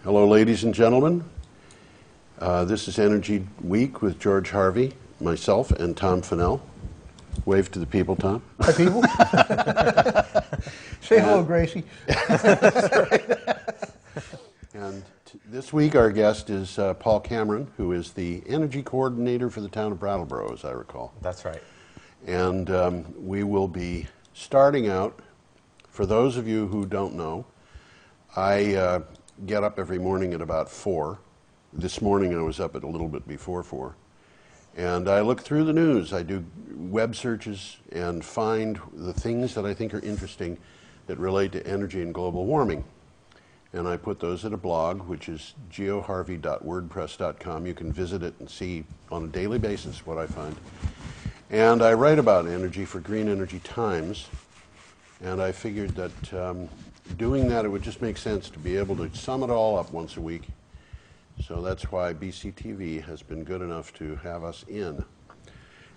Hello, ladies and gentlemen. This is Energy Week with George Harvey, myself, and Tom Finnell. Wave to the people, Tom. Hi, people. Say hello, Gracie. And this week our guest is Paul Cameron, who is the energy coordinator for the town of Brattleboro, as I recall. That's right. And we will be starting out, for those of you who don't know, I get up every morning at about 4. This morning I was up at a little bit before 4. And I look through the news. I do web searches and find the things that I think are interesting that relate to energy and global warming. And I put those in a blog, which is geoharvey.wordpress.com. You can visit it and see on a daily basis what I find. And I write about energy for Green Energy Times. And I figured that doing that, it would just make sense to be able to sum it all up once a week. So that's why BCTV has been good enough to have us in.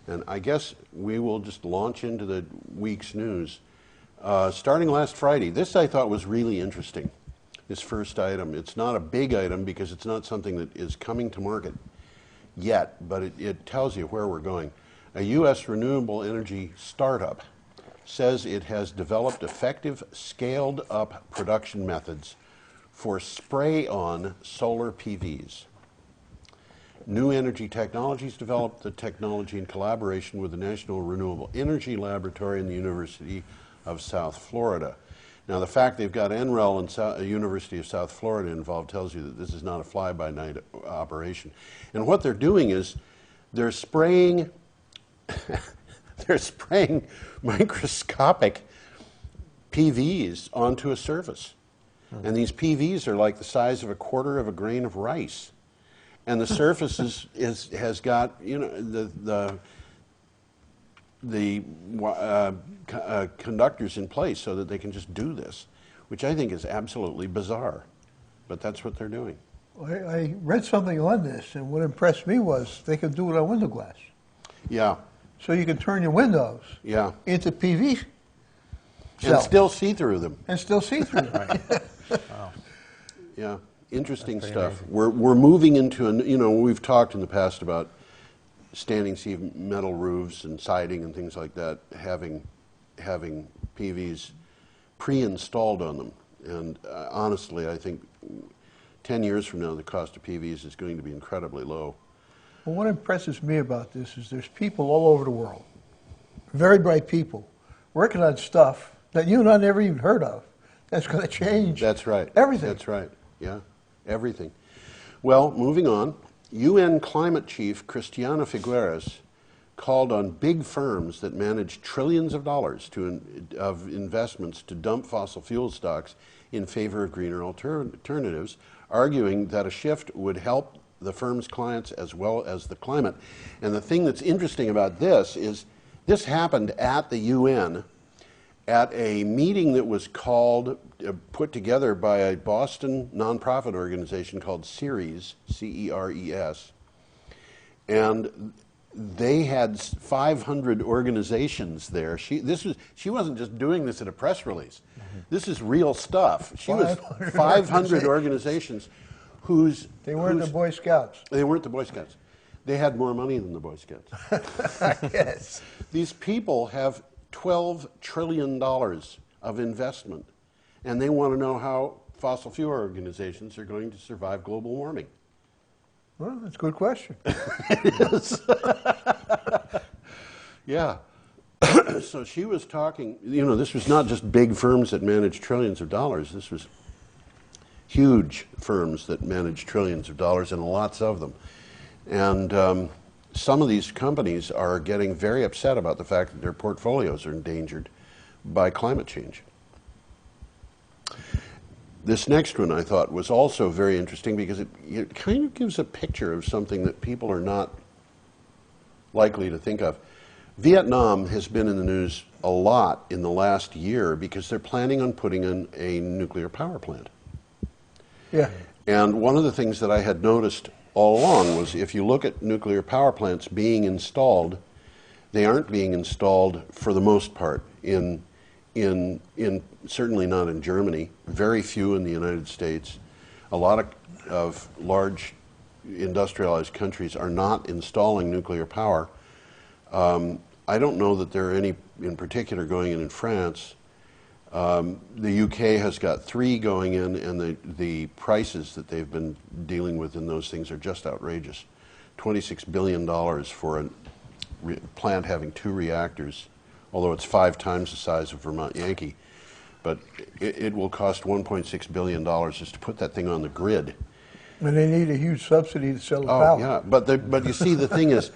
And I guess we will just launch into the week's news. Starting last Friday, this I thought was really interesting, this first item. It's not a big item because it's not something that is coming to market yet, but it tells you where we're going. A U.S. renewable energy startup says it has developed effective scaled-up production methods for spray-on solar PVs. New Energy Technologies developed the technology in collaboration with the National Renewable Energy Laboratory and the University of South Florida. Now, the fact they've got NREL and University of South Florida involved tells you that this is not a fly-by-night operation. And what they're doing is they're spraying microscopic PVs onto a surface. And these PVs are like the size of a quarter of a grain of rice. And the surface has got, you know, the conductors in place so that they can just do this, which I think is absolutely bizarre. But that's what they're doing. I read something on this, and what impressed me was they could do it on window glass. Yeah. So you can turn your windows into PV cells. And still see through them. And still see through them. Right. Wow. Yeah, interesting stuff. Amazing. We're moving into, you know, we've talked in the past about standing seam metal roofs and siding and things like that, having PVs pre-installed on them. And honestly, I think 10 years from now, the cost of PVs is going to be incredibly low. Well, what impresses me about this is there's people all over the world, very bright people, working on stuff that you and I never even heard of. That's going to change. That's right. Everything. That's right. Yeah, everything. Well, moving on, UN climate chief Christiana Figueres called on big firms that manage trillions of dollars of investments to dump fossil fuel stocks in favor of greener alternatives, arguing that a shift would help the firm's clients as well as the climate. And the thing that's interesting about this is this happened at the UN at a meeting that was put together by a Boston nonprofit organization called CERES, C-E-R-E-S. And they had 500 organizations there. She wasn't just doing this in a press release. Mm-hmm. This is real stuff. She was 500 organizations whose... They weren't the Boy Scouts. They weren't the Boy Scouts. They had more money than the Boy Scouts. Yes. These people have $12 trillion of investment, and they want to know how fossil fuel organizations are going to survive global warming. Well, that's a good question. It is. Yeah. So she was talking, you know, this was not just big firms that manage trillions of dollars. This was huge firms that manage trillions of dollars, and lots of them. And some of these companies are getting very upset about the fact that their portfolios are endangered by climate change. This next one I thought was also very interesting because it kind of gives a picture of something that people are not likely to think of. Vietnam has been in the news a lot in the last year because they're planning on putting in a nuclear power plant. Yeah. And one of the things that I had noticed all along was if you look at nuclear power plants being installed, they aren't being installed for the most part in certainly not in Germany, very few in the United States. a lot of large industrialized countries are not installing nuclear power. I don't know that there are any in particular going in France. The UK has got 3 going in, and the prices that they've been dealing with in those things are just outrageous. $26 billion for a plant having 2 reactors, although it's 5 times the size of Vermont Yankee. But it will cost $1.6 billion just to put that thing on the grid. And they need a huge subsidy to sell the power. Yeah, but you see, the thing is,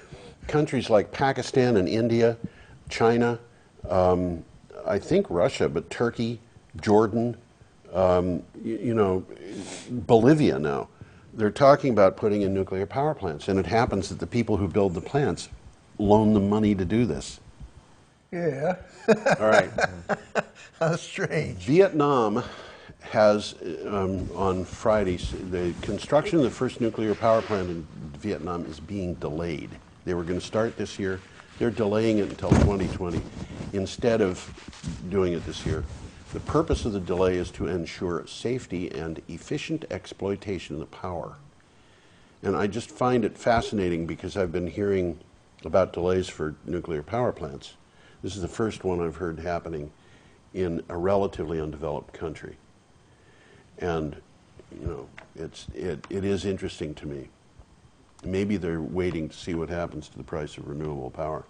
countries like Pakistan and India, China, I think Russia, but Turkey, Jordan, you know, Bolivia now, they're talking about putting in nuclear power plants. And it happens that the people who build the plants loan them money to do this. Yeah. All right. How strange. Vietnam has, on Friday, the construction of the first nuclear power plant in Vietnam is being delayed. They were going to start this year. They're delaying it until 2020 instead of doing it this year. The purpose of the delay is to ensure safety and efficient exploitation of the power. And I just find it fascinating because I've been hearing about delays for nuclear power plants. This is the first one I've heard happening in a relatively undeveloped country. And, you know, it is interesting to me. Maybe they're waiting to see what happens to the price of renewable power.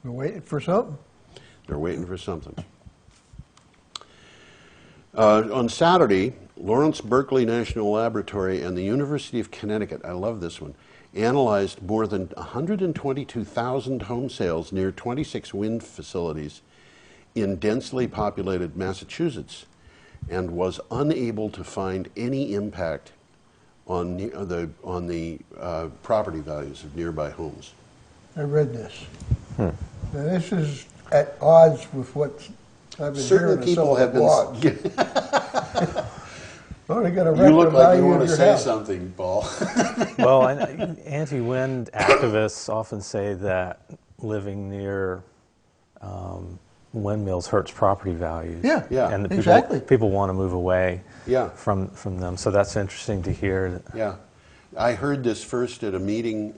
We're waiting for something. They're waiting for something. On Saturday, Lawrence Berkeley National Laboratory and the University of Connecticut, I love this one, analyzed more than 122,000 home sales near 26 wind facilities in densely populated Massachusetts, and was unable to find any impact on the property values of nearby homes. I read this. Now this is at odds with what I've been Certain hearing people have been. Well, they got a You record look like value you want of to your say house. something, Paul. Well, anti-wind activists often say that living near windmills hurts property values. Yeah, Yeah. And the exactly. people want to move away Yeah. from them. So that's interesting to hear. Yeah. I heard this first at a meeting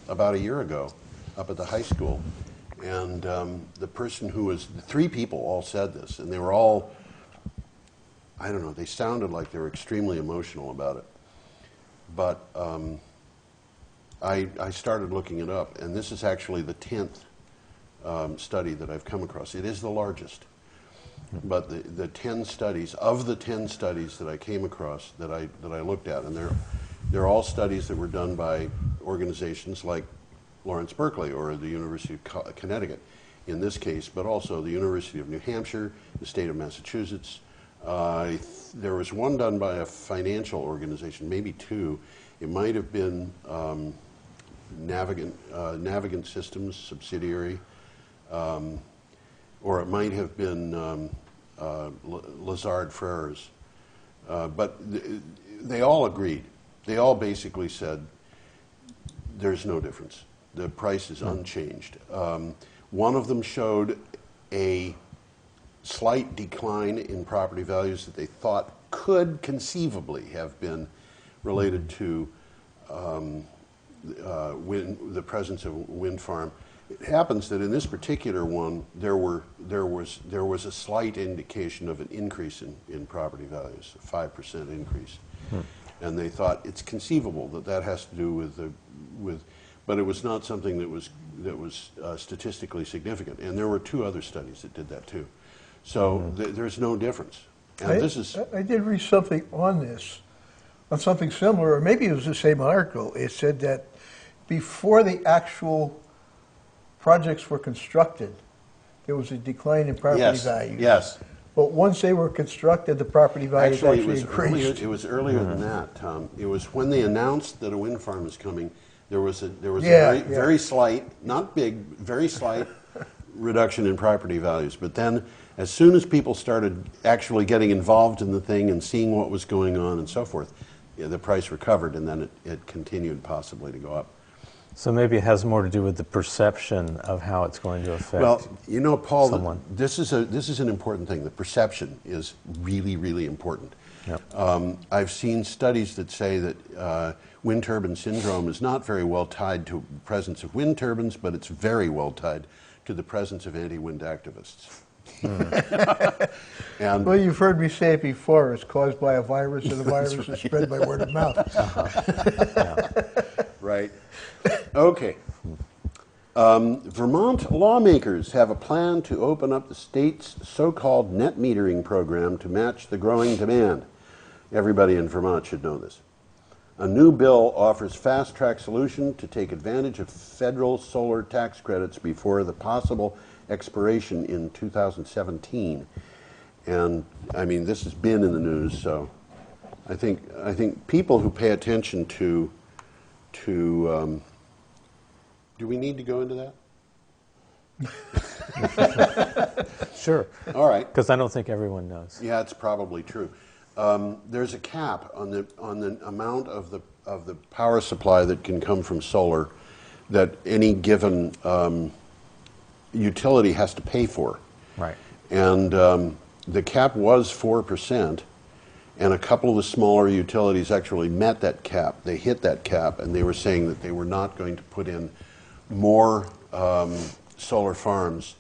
about a year ago up at the high school. And the person who was, 3 people all said this, and they were all, I don't know, they sounded like they were extremely emotional about it. But I started looking it up, and this is actually the 10th study that I've come across. It is the largest. But the 10 studies, of the 10 studies that I came across, that I looked at, and they're all studies that were done by organizations like Lawrence Berkeley or the University of Connecticut in this case, but also the University of New Hampshire, the state of Massachusetts. There was one done by a financial organization, maybe 2. It might have been Navigant Systems subsidiary, or it might have been Lazard Frères. But they all agreed. They all basically said there's no difference. The price is unchanged. One of them showed a slight decline in property values that they thought could conceivably have been related to the presence of a wind farm. It happens that in this particular one, there was a slight indication of an increase in property values, a 5% increase, and they thought it's conceivable that has to do with, but it was not something that was statistically significant. And there were 2 other studies that did that too. So there's no difference. And I did read something on this, on something similar, or maybe it was the same article. It said that before the actual projects were constructed, there was a decline in property values. Yes. But once they were constructed, the property values actually increased. It was earlier than that, Tom. It was when they announced that a wind farm was coming. There was a very slight, not big, very slight reduction in property values. But then, as soon as people started actually getting involved in the thing and seeing what was going on and so forth, the price recovered, and then it continued possibly to go up. So maybe it has more to do with the perception of how it's going to affect. Well, you know, Paul, someone. this is an important thing. The perception is really, really important. Yep. I've seen studies that say that wind turbine syndrome is not very well tied to the presence of wind turbines, but it's very well tied to the presence of anti-wind activists. And Well, you've heard me say it before. It's caused by a virus, and the virus is spread by word of mouth. right. Okay. Vermont lawmakers have a plan to open up the state's so-called net metering program to match the growing demand. Everybody in Vermont should know this. A new bill offers fast-track solution to take advantage of federal solar tax credits before the possible expiration in 2017. And I mean, this has been in the news, so I think people who pay attention to do we need to go into that? Sure. All right. Because I don't think everyone knows. Yeah, it's probably true. There's a cap on the amount of the power supply that can come from solar that any given utility has to pay for. Right. And the cap was 4%, and a couple of the smaller utilities actually met that cap. They hit that cap, and they were saying that they were not going to put in more solar farms.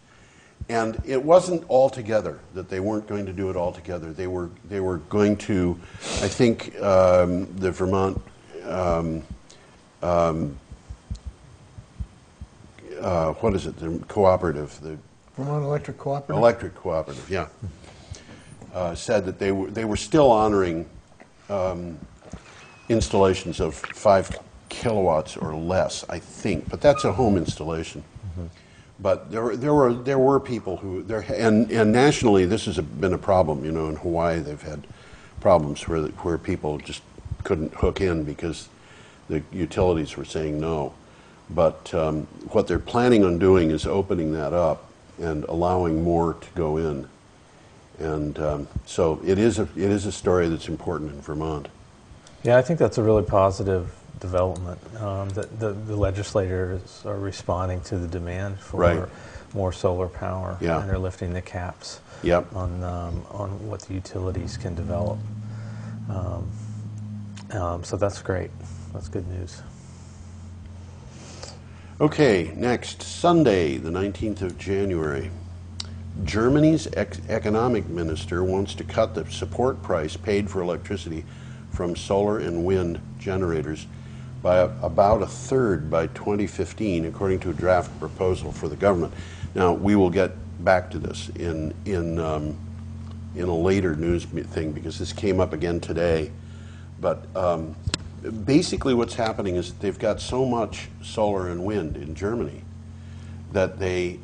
And it wasn't altogether that they weren't going to do it altogether. They were going to, I think, the Vermont what is it? The cooperative, the Vermont Electric Cooperative? Electric Cooperative, yeah, said that they were still honoring installations of 5 kilowatts or less, I think, but that's a home installation. Mm-hmm. But there were people who and nationally this has been a problem. You know, in Hawaii they've had problems where people just couldn't hook in because the utilities were saying no. But what they're planning on doing is opening that up and allowing more to go in. And so it is a story that's important in Vermont. Yeah, I think that's a really positive development. That the legislators are responding to the demand for more solar power, Yeah. and they're lifting the caps Yep. on what the utilities can develop. So that's great. That's good news. Okay, next, Sunday, the 19th of January. Germany's economic minister wants to cut the support price paid for electricity from solar and wind generators by about a third by 2015, according to a draft proposal for the government. Now, we will get back to this in a later news thing because this came up again today. But basically what's happening is they've got so much solar and wind in Germany that they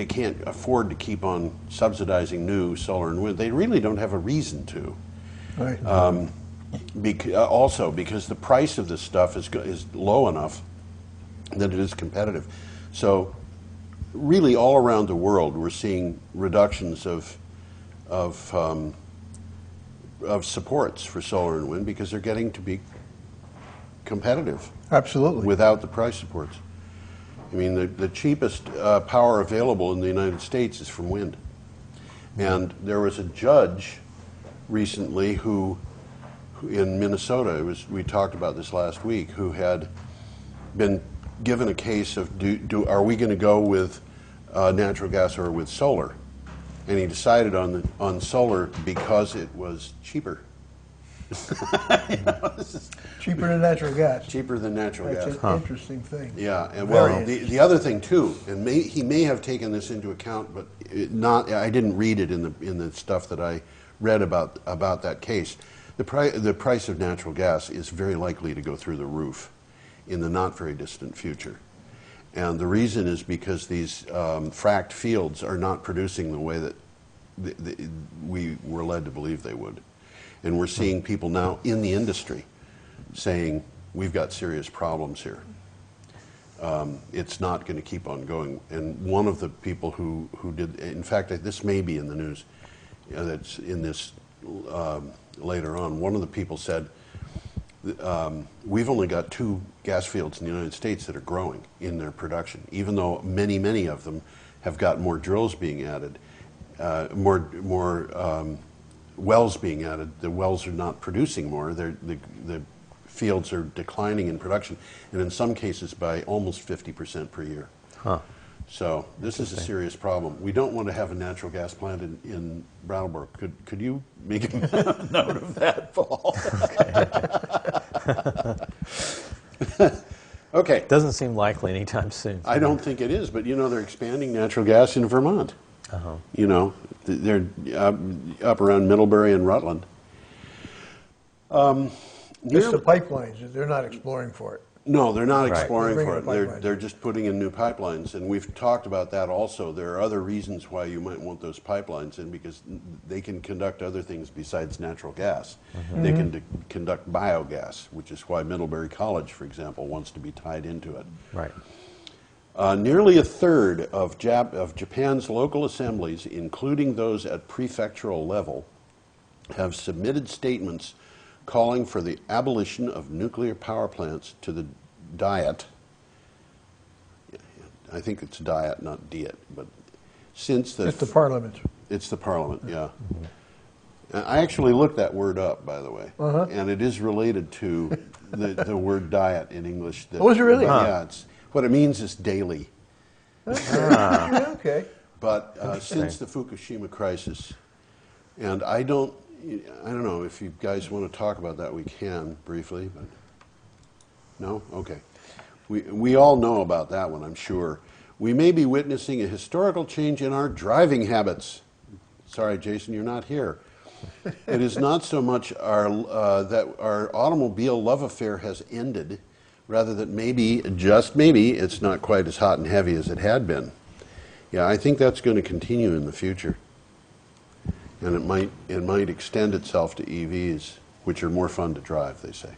can't afford to keep on subsidizing new solar and wind. They really don't have a reason to. Right. Also because the price of this stuff is low enough that it is competitive. So really all around the world we're seeing reductions of supports for solar and wind because they're getting to be competitive. Absolutely. Without the price supports. I mean, the cheapest power available in the United States is from wind. And there was a judge recently who in Minnesota, we talked about this last week, who had been given a case of are we going to go with natural gas or with solar? And he decided on solar because it was cheaper. Cheaper than natural gas. Cheaper than natural That's gas. an interesting thing. Yeah, and Very well, the other thing too, and he may have taken this into account, but I didn't read it in the stuff that I read about that case. The price of natural gas is very likely to go through the roof in the not very distant future. And the reason is because these fracked fields are not producing the way that we were led to believe they would. And we're seeing people now in the industry saying, we've got serious problems here. It's not going to keep on going. And one of the people who did, in fact, this may be in the news, that's in this later on, one of the people said, we've only got 2 gas fields in the United States that are growing in their production, even though many, many of them have got more drills being added, more wells being added. The wells are not producing more. The fields are declining in production, and in some cases by almost 50% per year. Huh. So this is a serious problem. We don't want to have a natural gas plant in Brattleboro. Could you make a note of that, Paul? Okay. Doesn't seem likely anytime soon. I don't think it is, but you know they're expanding natural gas in Vermont. Uh-huh. You know, they're up around Middlebury and Rutland. Just the pipelines, they're not exploring for it. No, they're not Right. exploring They're for bringing it. pipelines. They're just putting in new pipelines, and we've talked about that also. There are other reasons why you might want those pipelines in, because they can conduct other things besides natural gas. They can conduct biogas, which is why Middlebury College, for example, wants to be tied into it. Right. Nearly a third of Japan's local assemblies, including those at prefectural level, have submitted statements calling for the abolition of nuclear power plants to the Diet. I think it's Diet, not Diet, but since the... It's the parliament. It's the parliament, yeah. I actually looked that word up, by the way, and it is related to the word diet in English. Oh, is it really? Yeah, it's, what it means is daily. Okay. But since the Fukushima crisis, and I don't know if you guys want to talk about that, we can briefly, but no? Okay. We all know about that one, I'm sure. We may be witnessing a historical change in our driving habits. Sorry, Jason, you're not here. It is not so much that our automobile love affair has ended, rather that maybe, just maybe, it's not quite as hot and heavy as it had been. Yeah, I think that's going to continue in the future. And it might extend itself to EVs, which are more fun to drive, they say.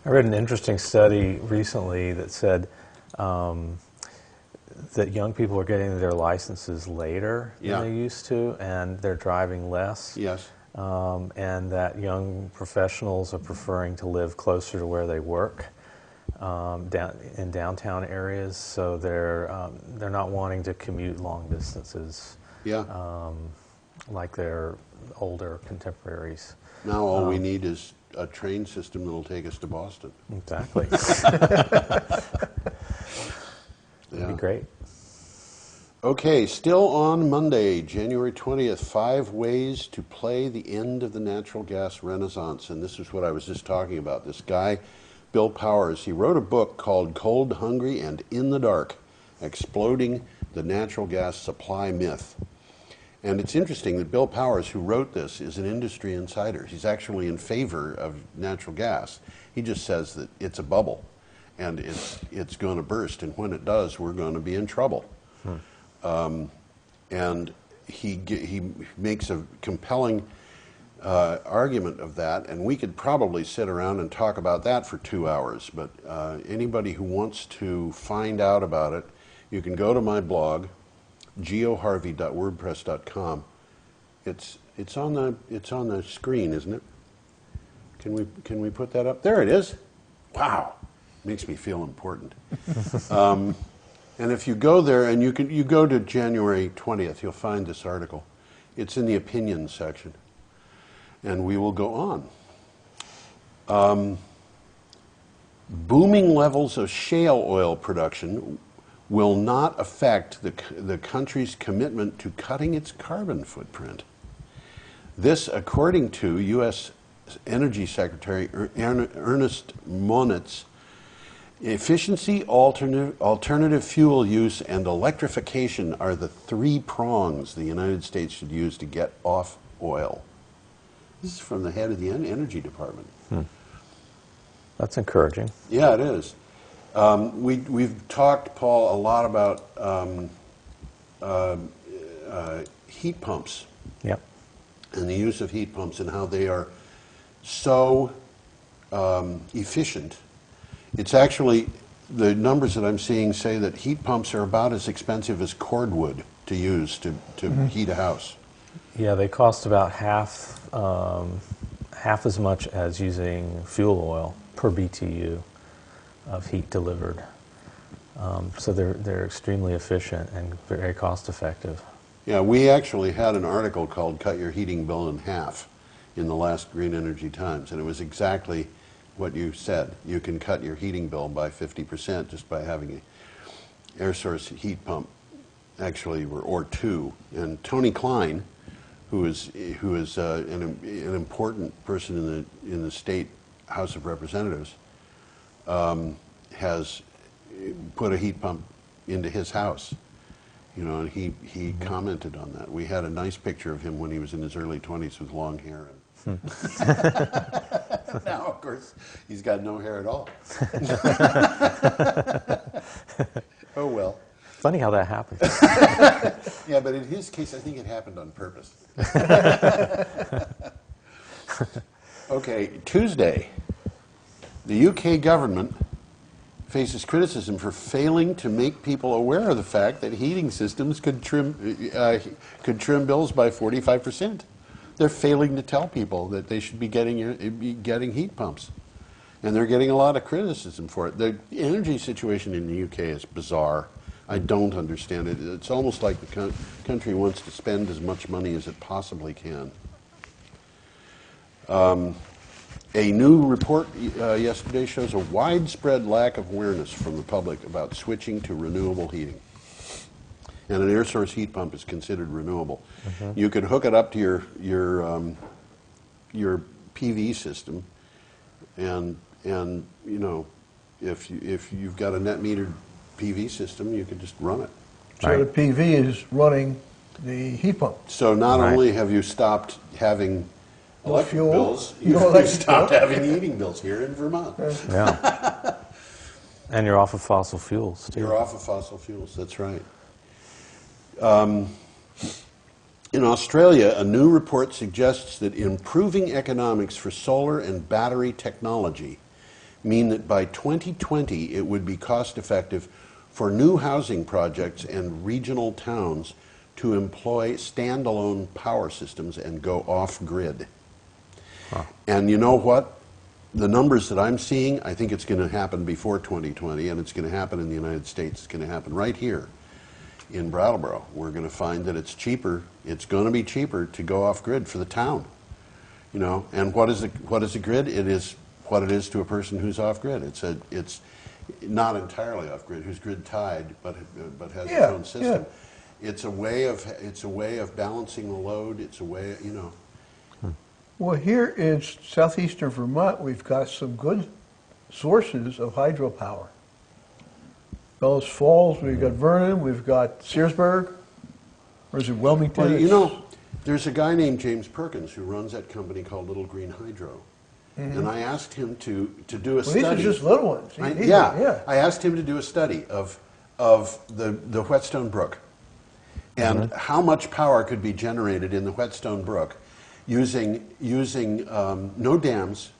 I read an interesting study recently that said that young people are getting their licenses later than they used to, and they're driving less. Yes. And that young professionals are preferring to live closer to where they work, in downtown areas. So they're not wanting to commute long distances. Yeah. Like their older contemporaries. Now all we need is a train system that'll take us to Boston. Exactly. That'd be great. Okay, still on Monday, January 20th, 5 ways to play the end of the natural gas renaissance. And this is what I was just talking about. This guy, Bill Powers, he wrote a book called Cold, Hungry, and in the Dark, Exploding the Natural Gas Supply Myth. And it's interesting that Bill Powers, who wrote this, is an industry insider. He's actually in favor of natural gas. He just says that it's a bubble, and it's going to burst, and when it does, we're going to be in trouble. And he makes a compelling argument of that, and we could probably sit around and talk about that for 2 hours, but anybody who wants to find out about it, you can go to my blog, geoharvey.wordpress.com. It's on the screen, isn't it? Can we put that up? There it is. Wow, makes me feel important. And if you go there, and you go to January 20th, you'll find this article. It's in the opinions section, and we will go on. Booming levels of shale oil production will not affect the country's commitment to cutting its carbon footprint. This, according to U.S. Energy Secretary Ernest Moniz, efficiency, alternative fuel use, and electrification are the 3 prongs the United States should use to get off oil. This is from the head of the Energy Department. That's encouraging. Yeah, it is. We've talked, Paul, a lot about heat pumps. Yep. And the use of heat pumps and how they are so efficient. It's actually, the numbers that I'm seeing say that heat pumps are about as expensive as cordwood to use to heat a house. Yeah, they cost about half as much as using fuel oil per BTU of heat delivered. So they're extremely efficient and very cost effective. Yeah, we actually had an article called "Cut Your Heating Bill in Half" in the last Green Energy Times, and it was exactly what you said. You can cut your heating bill by 50% just by having an air source heat pump, actually, or two. And Tony Klein, who is an important person in the state House of Representatives, has put a heat pump into his house. You know, and he commented on that. We had a nice picture of him when he was in his early 20s with long hair. Now, of course, he's got no hair at all. Oh, well. Funny how that happens. Yeah, but in his case, I think it happened on purpose. Okay, Tuesday, the UK government faces criticism for failing to make people aware of the fact that heating systems could trim bills by 45%. They're failing to tell people that they should be getting heat pumps. And they're getting a lot of criticism for it. The energy situation in the UK is bizarre. I don't understand it. It's almost like the country wants to spend as much money as it possibly can. A new report yesterday shows a widespread lack of awareness from the public about switching to renewable heating. And an air source heat pump is considered renewable. Mm-hmm. You could hook it up to your PV system, and you know, if you've got a net metered PV system, you could just run it. So right. The PV is running the heat pump. So not right. only have you stopped having electric fuel, bills, you've stopped having heating bills here in Vermont. Yeah. And you're off of fossil fuels, too. You're off of fossil fuels, that's right. In Australia, a new report suggests that improving economics for solar and battery technology mean that by 2020 it would be cost effective for new housing projects and regional towns to employ standalone power systems and go off-grid. Huh. And you know what? The numbers that I'm seeing, I think it's going to happen before 2020, and it's going to happen in the United States. It's going to happen right here in Brattleboro. We're going to find that it's cheaper. It's going to be cheaper to go off-grid for the town. You know, and what is a grid? It is what it is to a person who's off-grid. It's not entirely off-grid, who's grid-tied, but has its own system. Yeah. It's a way of balancing the load. It's a way, you know. Well, here in southeastern Vermont, we've got some good sources of hydropower. Bellows Falls, we've got Vernon, we've got Searsburg, or is it Wilmington? Well, you know, there's a guy named James Perkins who runs that company called Little Green Hydro. Mm-hmm. And I asked him to do a study. These are just little ones. I asked him to do a study of the Whetstone Brook and how much power could be generated in the Whetstone Brook using no dams,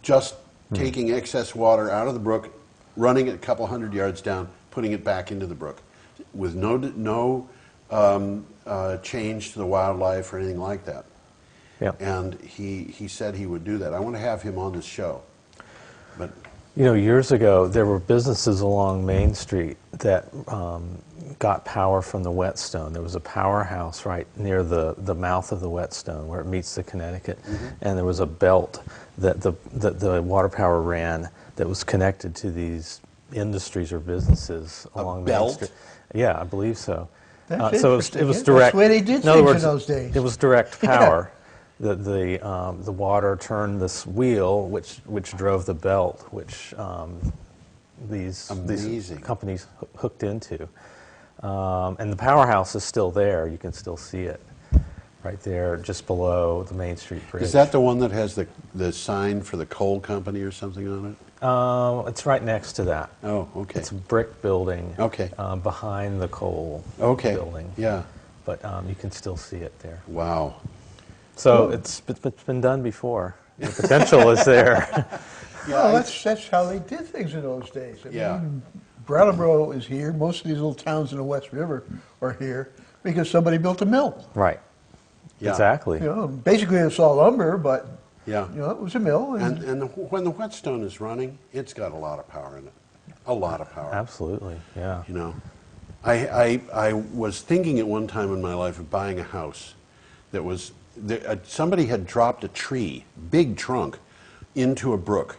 just taking excess water out of the brook, running it a couple hundred yards down, putting it back into the brook, with no change to the wildlife or anything like that. Yeah. And he said he would do that. I want to have him on this show. But you know, years ago, there were businesses along Main Street that got power from the Whetstone. There was a powerhouse right near the mouth of the Whetstone where it meets the Connecticut, and there was a belt that the water power ran that was connected to these industries or businesses along Main Street. Yeah, I believe so. So it was direct. That's the way they did things in those days. It was direct power. The water turned this wheel, which drove the belt, which these companies hooked into. And the powerhouse is still there. You can still see it right there, just below the Main Street Bridge. Is that the one that has the sign for the coal company or something on it? It's right next to that. Oh, okay. It's a brick building. Okay. Behind the coal building. Yeah. But you can still see it there. Wow. So it's been done before. The potential is there. Yeah, that's how they did things in those days. I mean, Brattleboro is here. Most of these little towns in the West River are here because somebody built a mill. Right. Yeah. Exactly. You know, basically it's all lumber, but yeah, you know, it was a mill. And when the Whetstone is running, it's got a lot of power in it. A lot of power. Absolutely. Yeah. You know, I was thinking at one time in my life of buying a house that was, somebody had dropped a tree, big trunk, into a brook.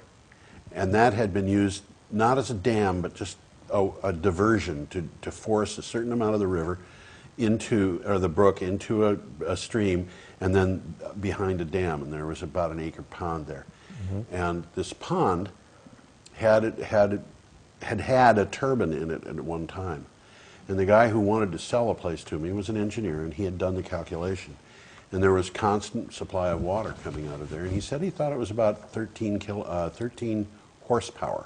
And that had been used not as a dam, but just a diversion to force a certain amount of the river into, or the brook, into a stream, and then behind a dam. And there was about an acre pond there. And this pond had a turbine in it at one time. And the guy who wanted to sell a place to me was an engineer, and he had done the calculation. And there was constant supply of water coming out of there. And he said he thought it was about 13 horsepower.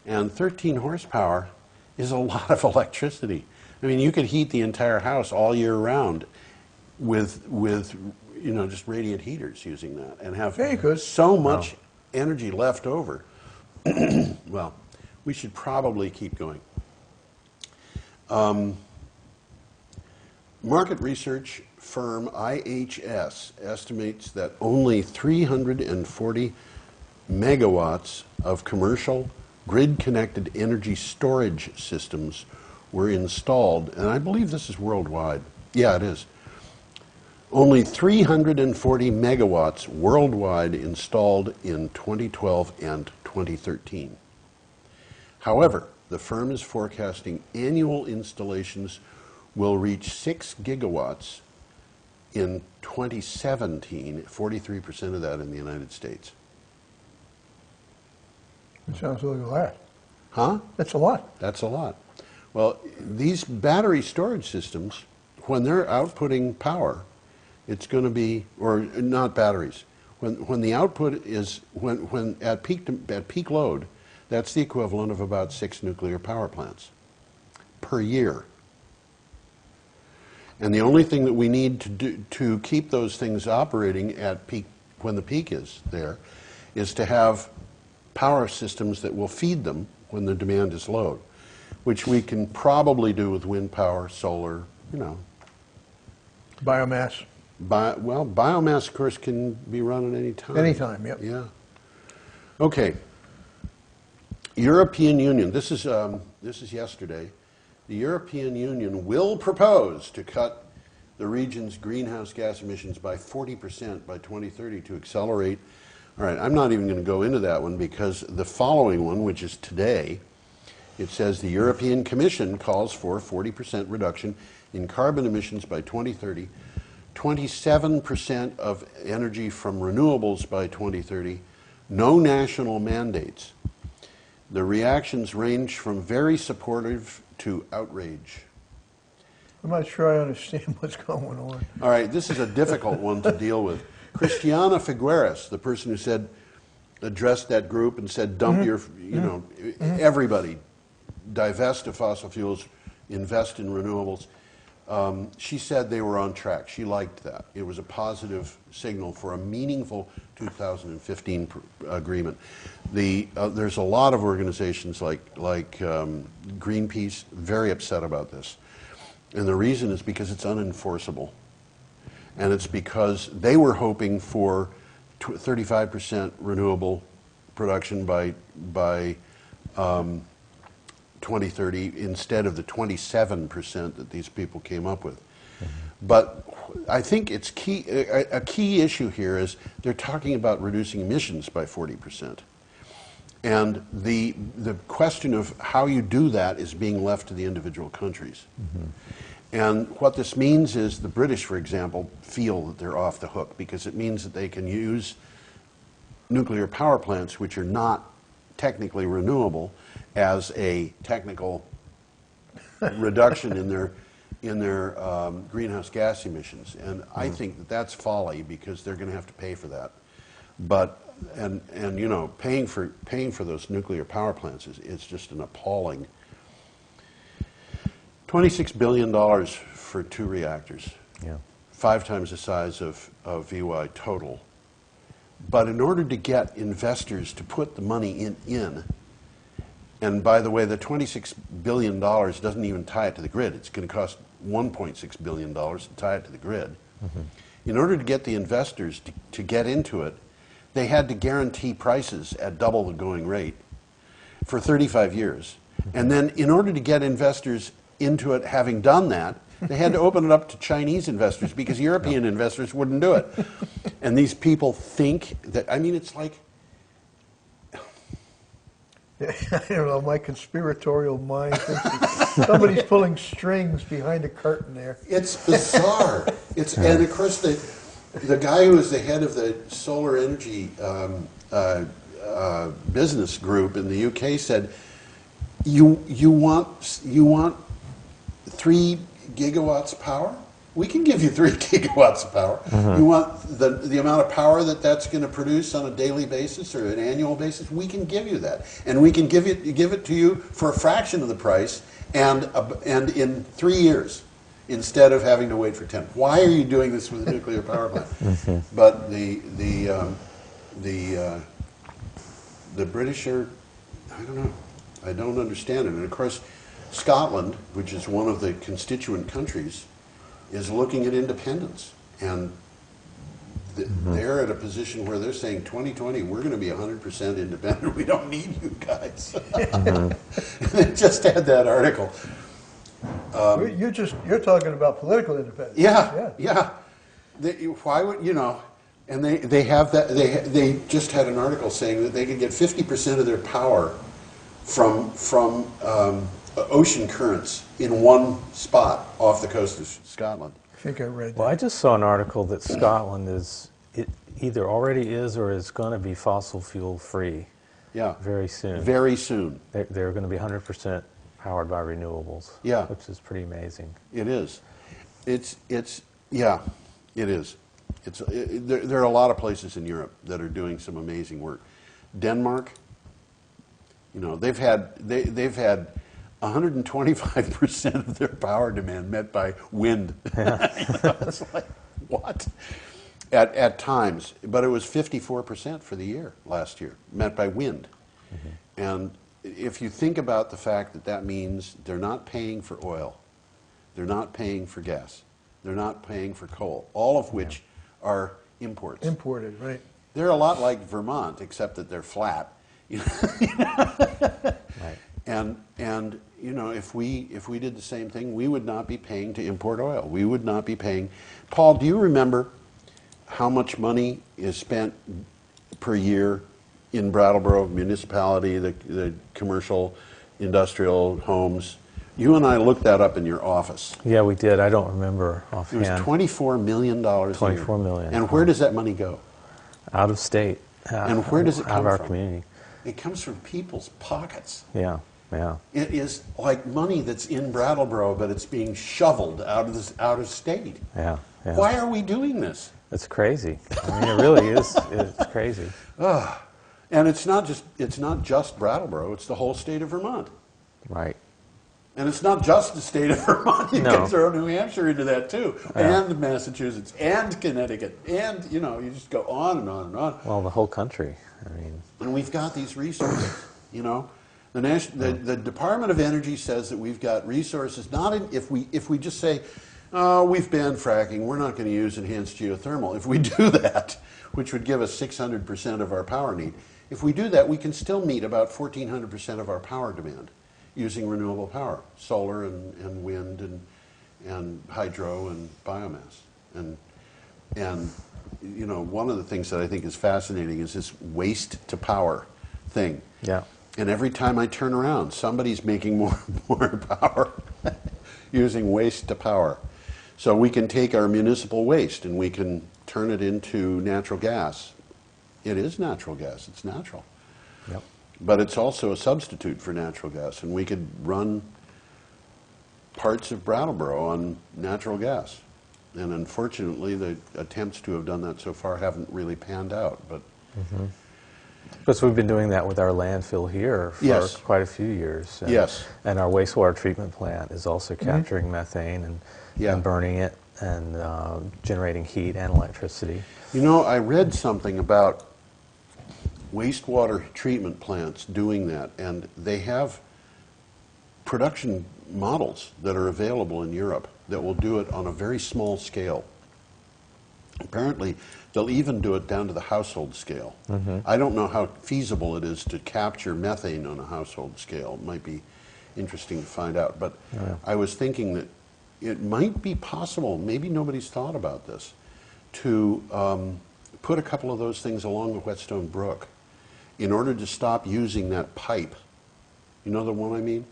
And 13 horsepower is a lot of electricity. I mean, you could heat the entire house all year round with you know, just radiant heaters using that, and have so much energy left over. Well, we should probably keep going. Market research firm IHS estimates that only 340 megawatts of commercial grid-connected energy storage systems were installed, and I believe this is worldwide. Yeah, it is. Only 340 megawatts worldwide installed in 2012 and 2013. However, the firm is forecasting annual installations will reach 6 gigawatts in 2017, 43% of that in the United States. It sounds like a lot. Huh? That's a lot. That's a lot. Well, these battery storage systems, when they're outputting power, it's going to be, or not batteries, when the output is, when at peak load, that's the equivalent of about 6 nuclear power plants per year. And the only thing that we need to do to keep those things operating at peak, when the peak is there, is to have power systems that will feed them when the demand is low, which we can probably do with wind power, solar, you know. Biomass. Well, biomass, of course, can be run at any time. Anytime, yep. Yeah. Okay. European Union. This is yesterday. The European Union will propose to cut the region's greenhouse gas emissions by 40% by 2030 to accelerate. All right, I'm not even going to go into that one, because the following one, which is today, it says the European Commission calls for 40% reduction in carbon emissions by 2030, 27% of energy from renewables by 2030, no national mandates. The reactions range from very supportive to outrage. I'm not sure I understand what's going on. All right, this is a difficult one to deal with. Christiana Figueres, the person who said, addressed that group and said, dump your, you know, everybody, divest of fossil fuels, invest in renewables. She said they were on track. She liked that. It was a positive signal for a meaningful 2015 agreement. There's a lot of organizations like Greenpeace very upset about this. And the reason is because it's unenforceable. And it's because they were hoping for 35% renewable production by 2030 instead of the 27% that these people came up with. But I think it's key. A key issue here is they're talking about reducing emissions by 40%. And the question of how you do that is being left to the individual countries. And what this means is the British, for example, feel that they're off the hook, because it means that they can use nuclear power plants, which are not technically renewable, as a technical reduction in their greenhouse gas emissions. And I think that that's folly, because they're going to have to pay for that. But and you know, paying for those nuclear power plants is just an appalling. $26 billion for 2 reactors. Yeah. 5 times the size of VY total. But in order to get investors to put the money in, and by the way, the $26 billion doesn't even tie it to the grid. It's going to cost $1.6 billion to tie it to the grid. In order to get the investors to get into it, they had to guarantee prices at double the going rate for 35 years. And then in order to get investors into it having done that. They had to open it up to Chinese investors because European investors wouldn't do it. And these people think that, I mean, it's like... I don't know, my conspiratorial mind thinks that somebody's pulling strings behind a curtain there. It's bizarre. And of course, the guy who was the head of the solar energy business group in the UK said, you want 3 gigawatts of power? We can give you 3 gigawatts of power. Mm-hmm. You want the amount of power that's going to produce on a daily basis or an annual basis? We can give you that, and we can give it to you for a fraction of the price, and in 3 years, instead of having to wait for 10. Why are you doing this with a nuclear power plant? Mm-hmm. But the British are, I don't know, I don't understand it. And of course, Scotland, which is one of the constituent countries, is looking at independence. And they're at a position where they're saying 2020, we're going to be 100% independent. We don't need you guys. They just had that article. You're talking about political independence. Yeah. Why would, and they have that, they just had an article saying that they could get 50% of their power from ocean currents in one spot off the coast of Scotland. I think I read that. Well, I just saw an article that Scotland either already is or is going to be fossil fuel free. Yeah. Very soon. Very soon. They're going to be 100% powered by renewables. Yeah. Which is pretty amazing. It is. It is. There are a lot of places in Europe that are doing some amazing work. Denmark, they've had 125% of their power demand met by wind. Yeah. It's like, what? At times, but it was 54% for the year last year, met by wind. Mm-hmm. And if you think about the fact that means they're not paying for oil, they're not paying for gas, they're not paying for coal, all of which are imports. Imported, right. They're a lot like Vermont, except that they're flat. Right. And if we did the same thing, we would not be paying to import oil. We would not be paying. Paul, do you remember how much money is spent per year in Brattleboro municipality, the commercial, industrial homes? You and I looked that up in your office. Yeah, we did. I don't remember offhand. It was $24 million a year. $24 million. And where does that money go? Out of state. And where does it come out of our from? community. It comes from people's pockets. Yeah. It is like money that's in Brattleboro, but it's being shoveled out of state. Yeah. Why are we doing this? It's crazy. I mean, it really is. It's crazy. And it's not just Brattleboro. It's the whole state of Vermont. Right. And it's not just the state of Vermont. You can throw New Hampshire into that too, and Massachusetts, and Connecticut, and you just go on and on and on. Well, the whole country. I mean. And we've got these resources. The Department of Energy says that we've got resources. If we just say, oh, we've banned fracking, we're not going to use enhanced geothermal. If we do that, which would give us 600% of our power need, if we do that, we can still meet about 1,400% of our power demand using renewable power, solar and wind and hydro and biomass. And one of the things that I think is fascinating is this waste to power thing. Yeah. And every time I turn around, somebody's making more power using waste to power. So we can take our municipal waste and we can turn it into natural gas. It is natural gas. It's natural. Yep. But it's also a substitute for natural gas, and we could run parts of Brattleboro on natural gas. And unfortunately, the attempts to have done that so far haven't really panned out. But Because we've been doing that with our landfill here for quite a few years. And, and our wastewater treatment plant is also capturing methane and burning it and generating heat and electricity. I read something about wastewater treatment plants doing that, and they have production models that are available in Europe that will do it on a very small scale. Apparently, they'll even do it down to the household scale. I don't know how feasible it is to capture methane on a household scale. It might be interesting to find out. But I was thinking that it might be possible, maybe nobody's thought about this, to put a couple of those things along the Whetstone Brook in order to stop using that pipe. You know the one I mean?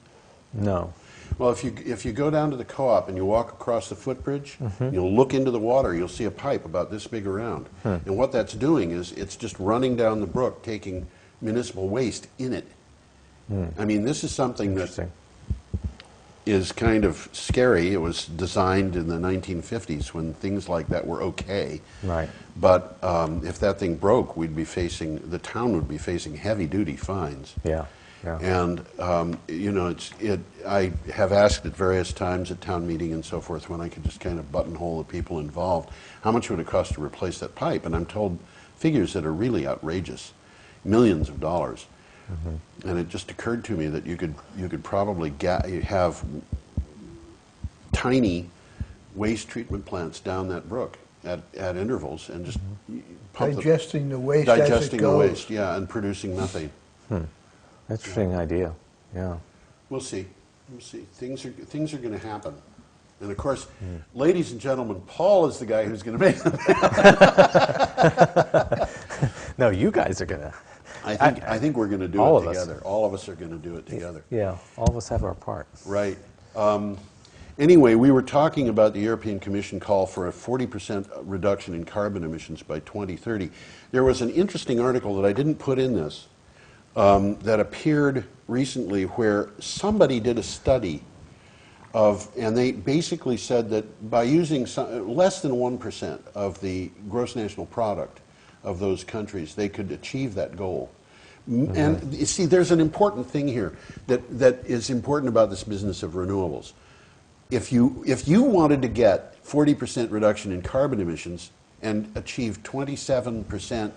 No. Well, if you go down to the co-op and you walk across the footbridge, you'll look into the water, you'll see a pipe about this big around. And what that's doing is it's just running down the brook, taking municipal waste in it. I mean, this is something that is kind of scary. It was designed in the 1950s when things like that were okay. Right. But if that thing broke, the town would be facing heavy-duty fines. Yeah. Yeah. And you know, I have asked at various times at town meeting and so forth when I could just kind of buttonhole the people involved, how much would it cost to replace that pipe? And I'm told figures that are really outrageous, millions of dollars. And it just occurred to me that you could probably have tiny waste treatment plants down that brook at intervals and just pump Digesting the waste as it digesting the goes. waste, yeah, and producing methane. Interesting idea. Yeah. We'll see. We'll see. Things are going to happen. And of course, ladies and gentlemen, Paul is the guy who's going to make them. No, you guys are gonna. I think we're going to do all it of us. together. All of us are going to do it together. Yeah. All of us have our part. Right. Anyway, we were talking about the European Commission call for a 40% reduction in carbon emissions by 2030. There was an interesting article that I didn't put in this that appeared recently where somebody did a study and they basically said that by using less than 1% of the gross national product of those countries, they could achieve that goal. And you see, there's an important thing here that is important about this business of renewables. If you wanted to get 40% reduction in carbon emissions and achieve 27%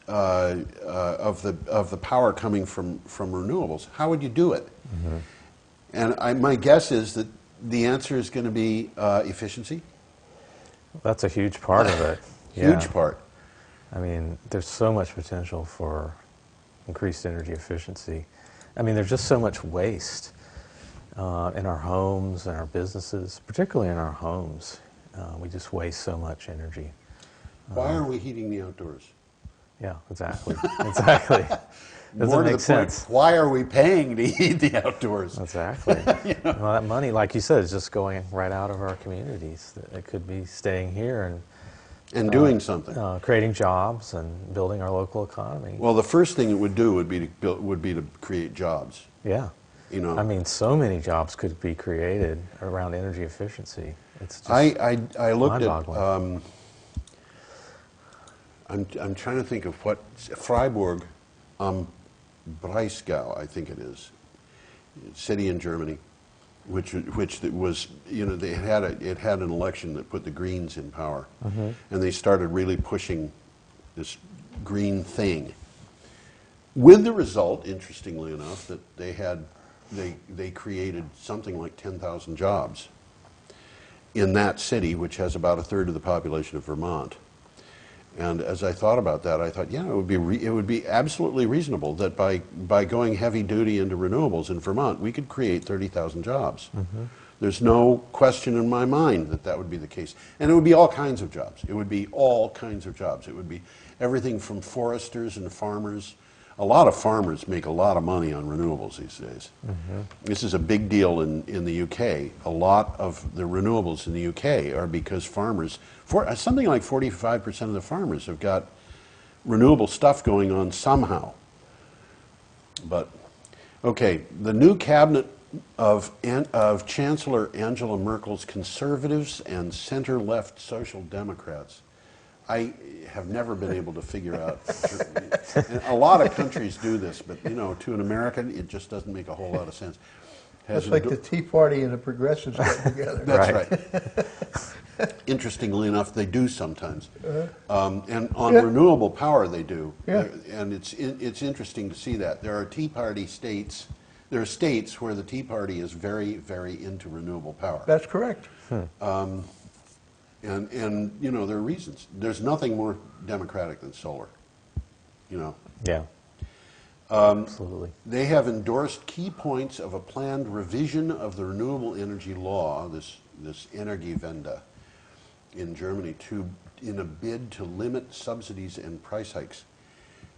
of the power coming from renewables, how would you do it? And my guess is that the answer is going to be efficiency. That's a huge part of it. Huge part. I mean, there's so much potential for increased energy efficiency. I mean, there's just so much waste in our homes and our businesses, particularly in our homes. We just waste so much energy. Why are we heating the outdoors? Yeah, exactly. Exactly. Doesn't make sense. Point, why are we paying to heat the outdoors? Exactly. Well, that money, like you said, is just going right out of our communities. It could be staying here and doing something, creating jobs and building our local economy. Well, the first thing it would do would be to create jobs. Yeah. You know, I mean, so many jobs could be created around energy efficiency. It's just I looked at. I'm trying to think of what Freiburg am Breisgau, I think it is, city in Germany, which was, you know, it had an election that put the Greens in power, and they started really pushing this green thing. With the result, interestingly enough, that they created something like 10,000 jobs in that city, which has about a third of the population of Vermont. And as I thought about that, I thought, yeah, it would be absolutely reasonable that by going heavy duty into renewables in Vermont, we could create 30,000 jobs. There's no question in my mind that would be the case. And it would be all kinds of jobs. It would be all kinds of jobs. It would be everything from foresters and farmers. A lot of farmers make a lot of money on renewables these days. This is a big deal in the UK. A lot of the renewables in the UK are because farmers, something like 45% of the farmers have got renewable stuff going on somehow. But, okay, the new cabinet of Chancellor Angela Merkel's conservatives and center-left social democrats. I have never been able to figure out. And a lot of countries do this, but you know, to an American, it just doesn't make a whole lot of sense. It's like the Tea Party and the Progressives get together. That's right. Interestingly enough, they do sometimes, and on renewable power they do. And it's interesting to see that there are Tea Party states. There are states where the Tea Party is very, very into renewable power. That's correct. And you know, there are reasons. There's nothing more democratic than solar, you know. Yeah. Absolutely. They have endorsed key points of a planned revision of the renewable energy law, this Energiewende in Germany, in a bid to limit subsidies and price hikes.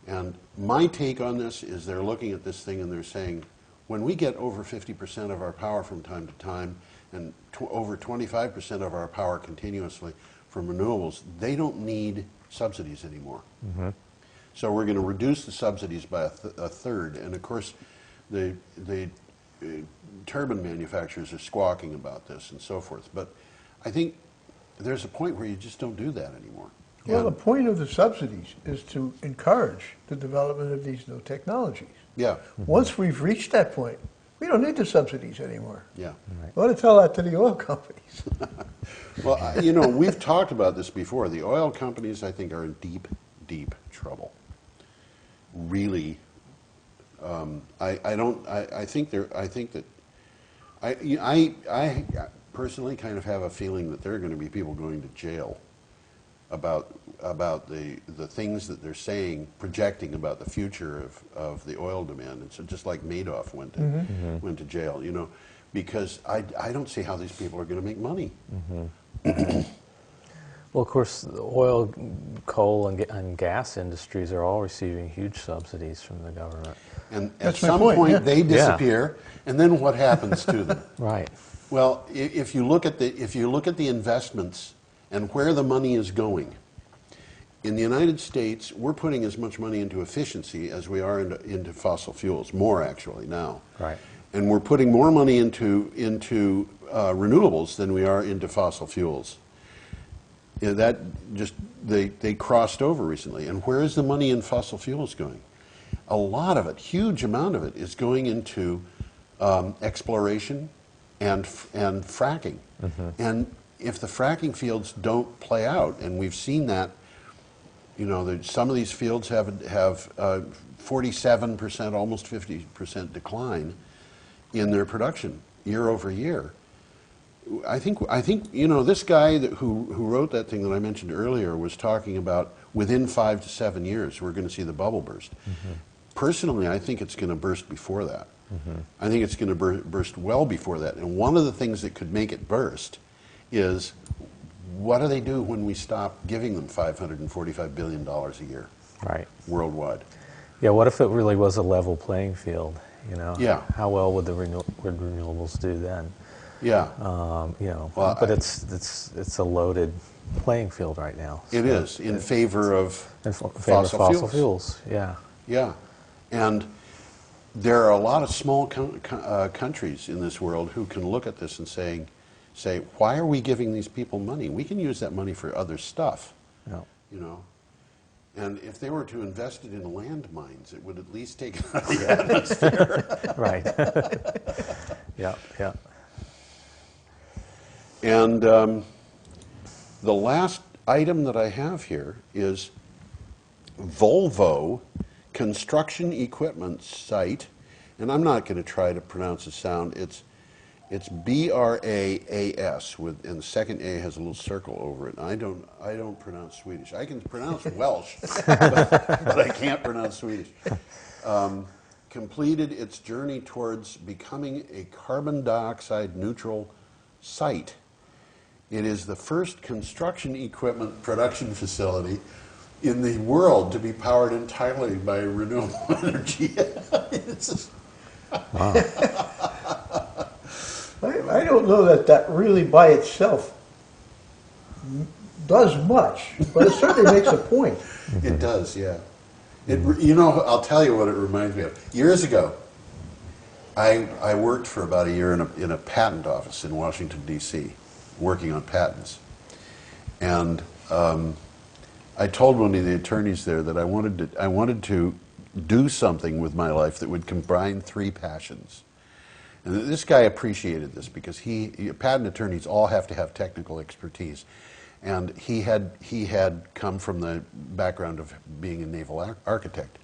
And my take on this is they're looking at this thing and they're saying, when we get over 50% of our power from time to time and over 25% of our power continuously from renewables, they don't need subsidies anymore. Mm-hmm. So we're going to reduce the subsidies by a third. And of course, the turbine manufacturers are squawking about this and so forth. But I think there's a point where you just don't do that anymore. Well, the point of the subsidies is to encourage the development of these new technologies. Yeah. Mm-hmm. Once we've reached that point, we don't need the subsidies anymore. Yeah. Right. We ought to tell that to the oil companies. Well, you know, we've talked about this before. The oil companies, I think, are in deep, deep trouble. Really, I think that I personally kind of have a feeling that there are going to be people going to jail about the things that they're saying, projecting about the future of the oil demand. And so just like Madoff went to jail, you know, because I don't see how these people are going to make money. Mm-hmm. Well, of course, the oil, coal, and gas industries are all receiving huge subsidies from the government. And That's at my some point, point yeah. they disappear, and then what happens to them? Right. Well, if you look at the investments and where the money is going, in the United States, we're putting as much money into efficiency as we are into fossil fuels, more actually now. Right. And we're putting more money into renewables than we are into fossil fuels. You know, that just they crossed over recently. And where is the money in fossil fuels going? A lot of it, huge amount of it, is going into exploration and fracking. Mm-hmm. And if the fracking fields don't play out, and we've seen that, you know, some of these fields have 47%, almost 50% decline in their production year over year. I think you know, this guy who wrote that thing that I mentioned earlier was talking about within 5 to 7 years we're going to see the bubble burst. Mm-hmm. Personally, I think it's going to burst before that. Mm-hmm. I think it's going to burst well before that. And one of the things that could make it burst is, what do they do when we stop giving them $545 billion a year, Right. worldwide? Yeah. What if it really was a level playing field? You know. Yeah. How well would would renewables do then? Yeah. You know. Well, but it's a loaded playing field right now. It is in favor of fossil fuels. Yeah. Yeah, and there are a lot of small countries in this world who can look at this and say, why are we giving these people money? We can use that money for other stuff. Yeah. You know, and if they were to invest it in landmines, it would at least take it out of the atmosphere. Right. Yeah. Yeah. And the last item that I have here is Volvo construction equipment site, and I'm not going to try to pronounce the sound. It's BRAAS and the second A has a little circle over it. And I don't pronounce Swedish. I can pronounce Welsh, but I can't pronounce Swedish. Completed its journey towards becoming a carbon dioxide neutral site. It is the first construction equipment production facility in the world to be powered entirely by renewable energy. It's just Wow. I don't know that really by itself does much, but it certainly makes a point. It does, yeah. You know, I'll tell you what it reminds me of. Years ago, I worked for about a year in a patent office in Washington, D.C., working on patents. And I told one of the attorneys there that I wanted to do something with my life that would combine three passions. And this guy appreciated this because patent attorneys all have to have technical expertise. And he had come from the background of being a naval architect.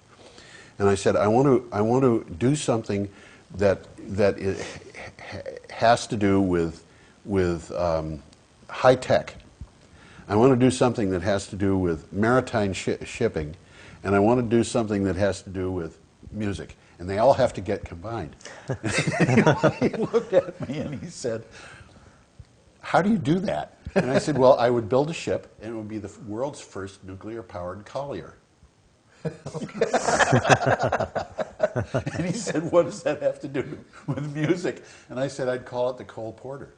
And I said, I want to do something that it has to do with high tech. I want to do something that has to do with maritime shipping, and I want to do something that has to do with music, and they all have to get combined. He looked at me and he said, how do you do that? And I said, well, I would build a ship, and it would be the world's first nuclear-powered collier. And he said, what does that have to do with music? And I said, I'd call it the Cole Porter.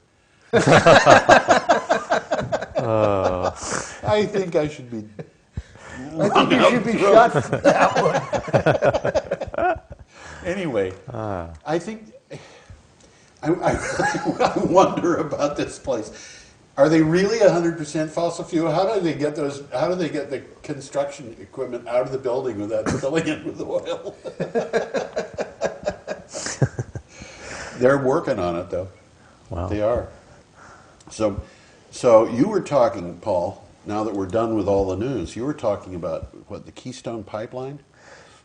I think I should be... I think you should be shot for that one. Anyway, I think... I wonder about this place. Are they really 100% fossil fuel? How do they get those? How do they get the construction equipment out of the building without filling it with oil? They're working on it, though. Wow. They are. So you were talking, Paul. Now that we're done with all the news, you were talking about what, the Keystone Pipeline?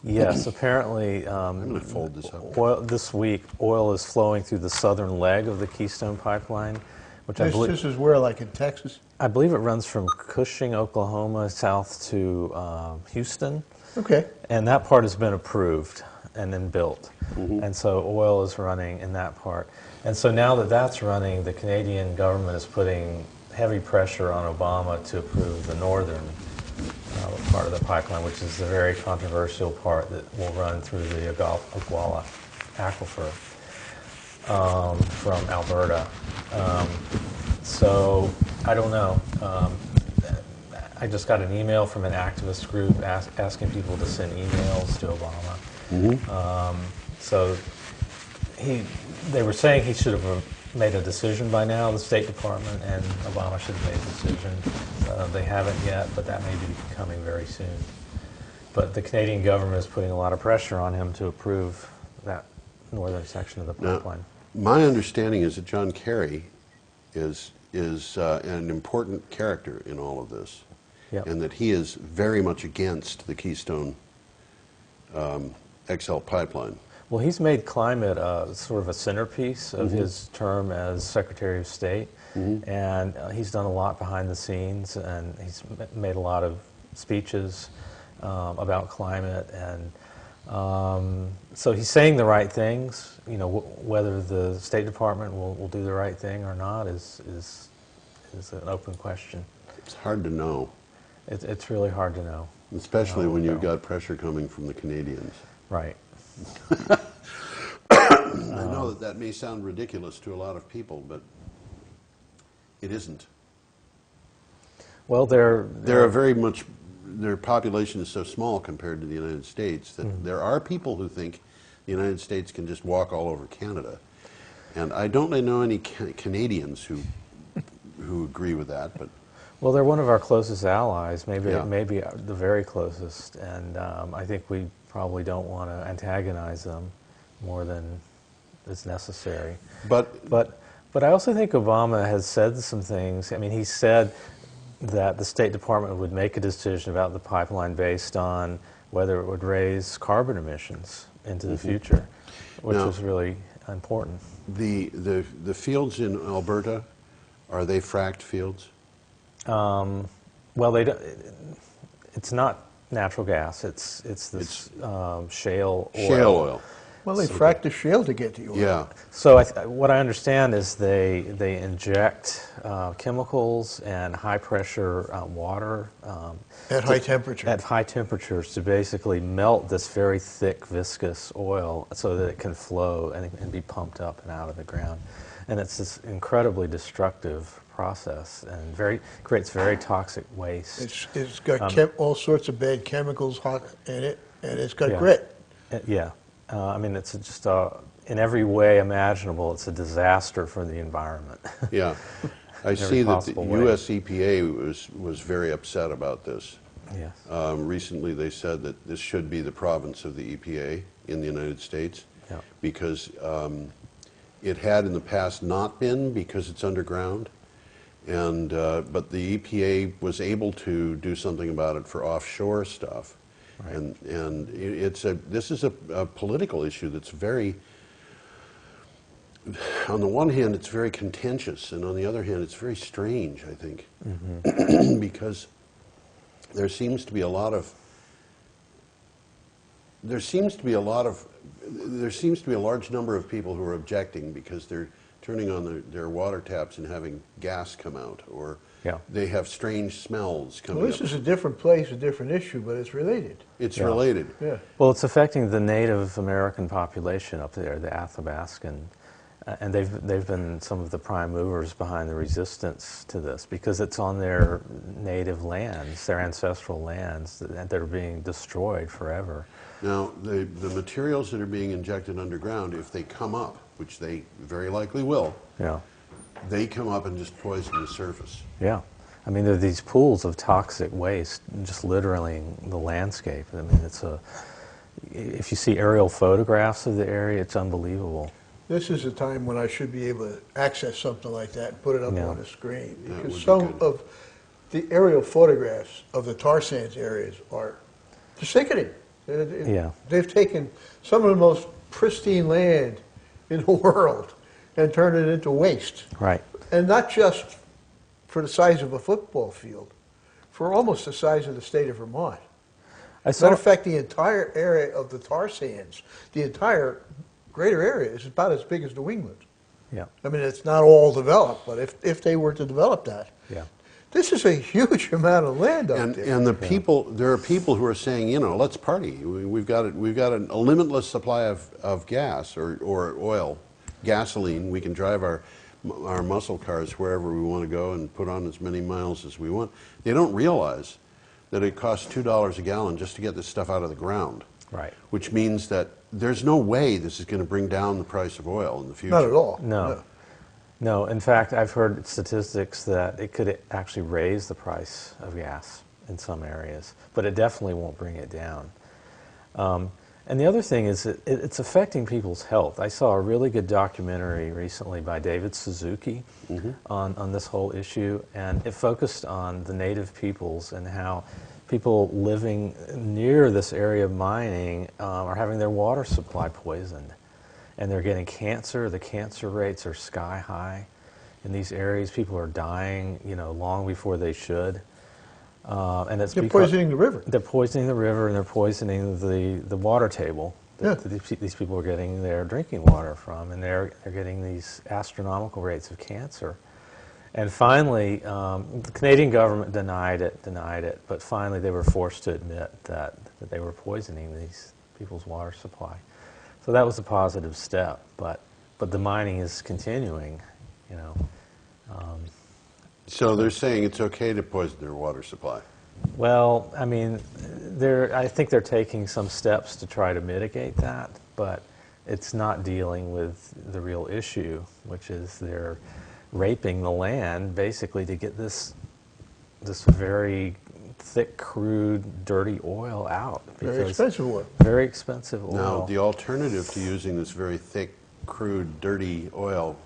Yes, apparently. I'm going to fold this up. This week, oil is flowing through the southern leg of the Keystone Pipeline, which This is where, like in Texas? I believe it runs from Cushing, Oklahoma, south to Houston. Okay. And that part has been approved and then built. And so oil is running in that part. And so now that that's running, the Canadian government is putting heavy pressure on Obama to approve the northern part of the pipeline, which is the very controversial part that will run through the Oglala aquifer from Alberta. So I don't know. I just got an email from an activist group asking people to send emails to Obama. So they were saying he should have made a decision by now, the State Department, and Obama should have made a decision. They haven't yet, but that may be coming very soon. But the Canadian government is putting a lot of pressure on him to approve that northern section of the pipeline. Now, my understanding is that John Kerry is an important character in all of this, and that he is very much against the Keystone XL pipeline. Well, he's made climate sort of a centerpiece of his term as Secretary of State, and he's done a lot behind the scenes, and he's made a lot of speeches about climate, and so he's saying the right things. You know, whether the State Department will do the right thing or not is an open question. It's hard to know. It's really hard to know. Especially when you've got pressure coming from the Canadians. Right. I know that may sound ridiculous to a lot of people, but it isn't. Well, their population is so small compared to the United States that there are people who think the United States can just walk all over Canada. And I don't know any Canadians who agree with that, but... Well, they're one of our closest allies, maybe the very closest, and I think we probably don't want to antagonize them more than is necessary. But I also think Obama has said some things. I mean, he said that the State Department would make a decision about the pipeline based on whether it would raise carbon emissions into the future, which is really important. The fields in Alberta, are they fracked fields? Well, it's not natural gas. It's this shale oil. Shale oil. Well, they fracked the shale to get the oil. Yeah. So what I understand is they inject chemicals and high pressure water at high temperature. At high temperatures to basically melt this very thick viscous oil so that it can flow and be pumped up and out of the ground. And it's this incredibly destructive process and creates very toxic waste. It's got all sorts of bad chemicals in it, and it's got grit. I mean, it's just in every way imaginable, it's a disaster for the environment. Yeah. I see that the U.S. EPA was very upset about this. Yes. Recently they said that this should be the province of the EPA in the United States because it had in the past not been because it's underground. And but the EPA was able to do something about it for offshore stuff. Right. And this is a political issue that's very, on the one hand, it's very contentious, and on the other hand, it's very strange, I think, because there seems to be a lot of there seems to be a large number of people who are objecting because they're turning on their water taps and having gas come out, or Yeah. they have strange smells coming Well, this up. is a different place, a different issue, but it's related. It's Yeah. related. Yeah. Well, it's affecting the Native American population up there, the Athabascan, and they've been some of the prime movers behind the resistance to this because it's on their native lands, their ancestral lands that are being destroyed forever. Now, the materials that are being injected underground, if they come up, which they very likely will, Yeah. they come up and just poison the surface. Yeah. I mean, there are these pools of toxic waste just littering the landscape. I mean, if you see aerial photographs of the area, it's unbelievable. This is a time when I should be able to access something like that and put it up Yeah. on the screen. That would Because be some good. of the aerial photographs of the tar sands areas are sickening. Yeah. They've taken some of the most pristine land in the world and turned it into waste. Right. And not just for the size of a football field, for almost the size of the state of Vermont. Matter of fact, the entire area of the tar sands, the entire greater area is about as big as New England. Yeah. I mean, it's not all developed, but if they were to develop that, Yeah. this is a huge amount of land up there. And there are people who are saying, you know, let's party. We've got a limitless supply of gas or oil, gasoline. We can drive our muscle cars wherever we want to go and put on as many miles as we want. They don't realize that it costs $2 a gallon just to get this stuff out of the ground. Right. Which means that there's no way this is going to bring down the price of oil in the future. Not at all. No. No, in fact, I've heard statistics that it could actually raise the price of gas in some areas, but it definitely won't bring it down. And the other thing is that it's affecting people's health. I saw a really good documentary recently by David Suzuki on this whole issue, and it focused on the native peoples and how people living near this area of mining are having their water supply poisoned. And they're getting cancer. The cancer rates are sky high in these areas. People are dying, you know, long before they should. And it's They're poisoning the river. They're poisoning the river, and they're poisoning the water table Yeah. that these people are getting their drinking water from, and they're getting these astronomical rates of cancer. And finally, the Canadian government denied it, but finally they were forced to admit that they were poisoning these people's water supply. So that was a positive step, but the mining is continuing, you know. So they're saying it's okay to poison their water supply. Well, I mean, I think they're taking some steps to try to mitigate that, but it's not dealing with the real issue, which is they're raping the land basically to get this very thick, crude, dirty oil out. Very expensive oil. Very expensive oil. Now, the alternative to using this very thick, crude, dirty oil,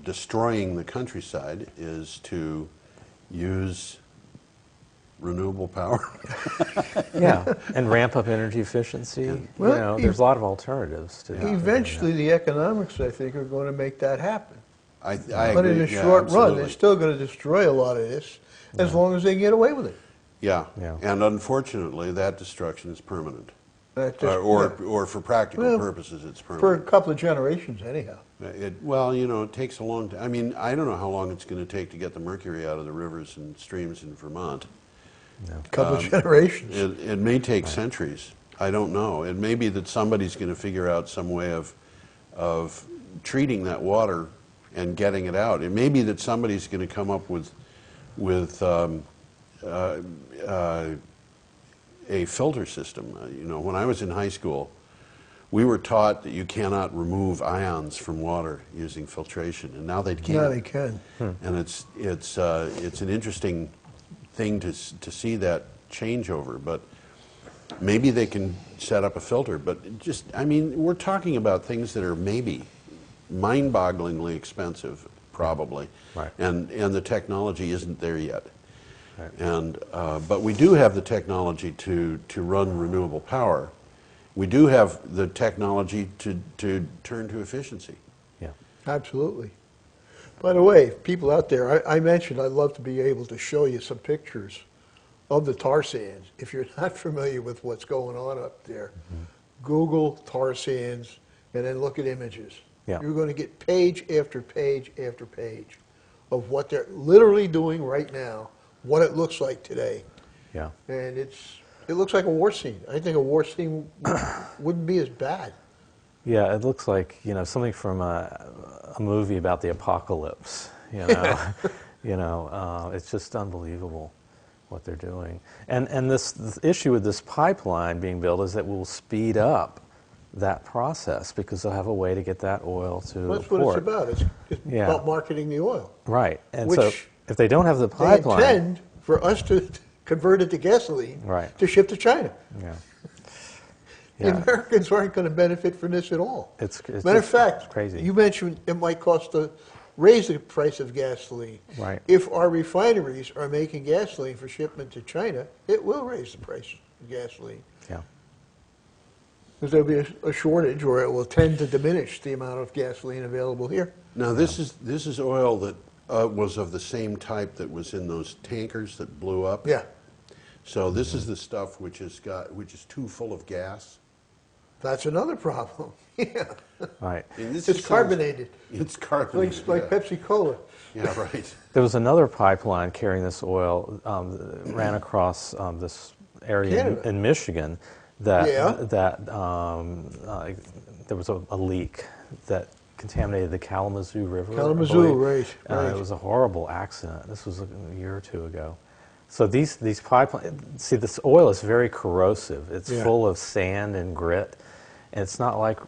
destroying the countryside, is to use renewable power. Yeah, and ramp up energy efficiency. Well, you know, there's a lot of alternatives to Eventually, the economics, I think, are going to make that happen. I But agree. in the Yeah, short run, absolutely. they're still going to destroy a lot of this as long as they can get away with it. Yeah. Yeah. And unfortunately, that destruction is permanent. That just- Or for practical Well, purposes, it's For a permanent. couple of generations, anyhow. Well, you know, it takes a long time. I mean, I don't know how long it's going to take to get the mercury out of the rivers and streams in Vermont. A couple of generations. It may take centuries. I don't know. It may be that somebody's going to figure out some way of treating that water and getting it out. It may be that somebody's going to come up with a filter system. You know, when I was in high school, we were taught that you cannot remove ions from water using filtration, and now they can. Now they can. And it's an interesting thing to see that changeover. But maybe they can set up a filter. But just, I mean, we're talking about things that are maybe mind-bogglingly expensive, probably, Right. and the technology isn't there yet. Right. And but we do have the technology to run renewable power. We do have the technology to turn to efficiency. Yeah. Absolutely. By the way, people out there, I mentioned I'd love to be able to show you some pictures of the tar sands. If you're not familiar with what's going on up there, Google tar sands and then look at images. Yeah. You're going to get page after page after page of what they're literally doing right now, what it looks like today. Yeah. And it looks like a war scene. I think a war scene wouldn't be as bad. Yeah, it looks like, something from a movie about the apocalypse, you know. It's just unbelievable what they're doing. And this issue with this pipeline being built is that it will speed up that process because they'll have a way to get that oil to Well, that's the port. what it's about. It's about marketing the oil. Right. And Which so if they don't have the pipeline... They intend for us to convert it to gasoline to ship to China. Yeah. The Americans aren't going to benefit from this at all. It's Matter of fact, crazy. You mentioned it might cost to raise the price of gasoline. Right. If our refineries are making gasoline for shipment to China, it will raise the price of gasoline. Yeah. Because there'll be a shortage, or it will tend to diminish the amount of gasoline available here. Now this is oil that was of the same type that was in those tankers that blew up. Yeah. So this is the stuff which is too full of gas. That's another problem. Yeah. Right. It's carbonated. It's carbonated. Like Pepsi Cola. Yeah, right. There was another pipeline carrying this oil ran across this area in Michigan that there was a leak that contaminated the Kalamazoo River. Kalamazoo, right. It was a horrible accident. This was a year or two ago. So these pipelines, see, this oil is very corrosive. It's full of sand and grit, and it's not like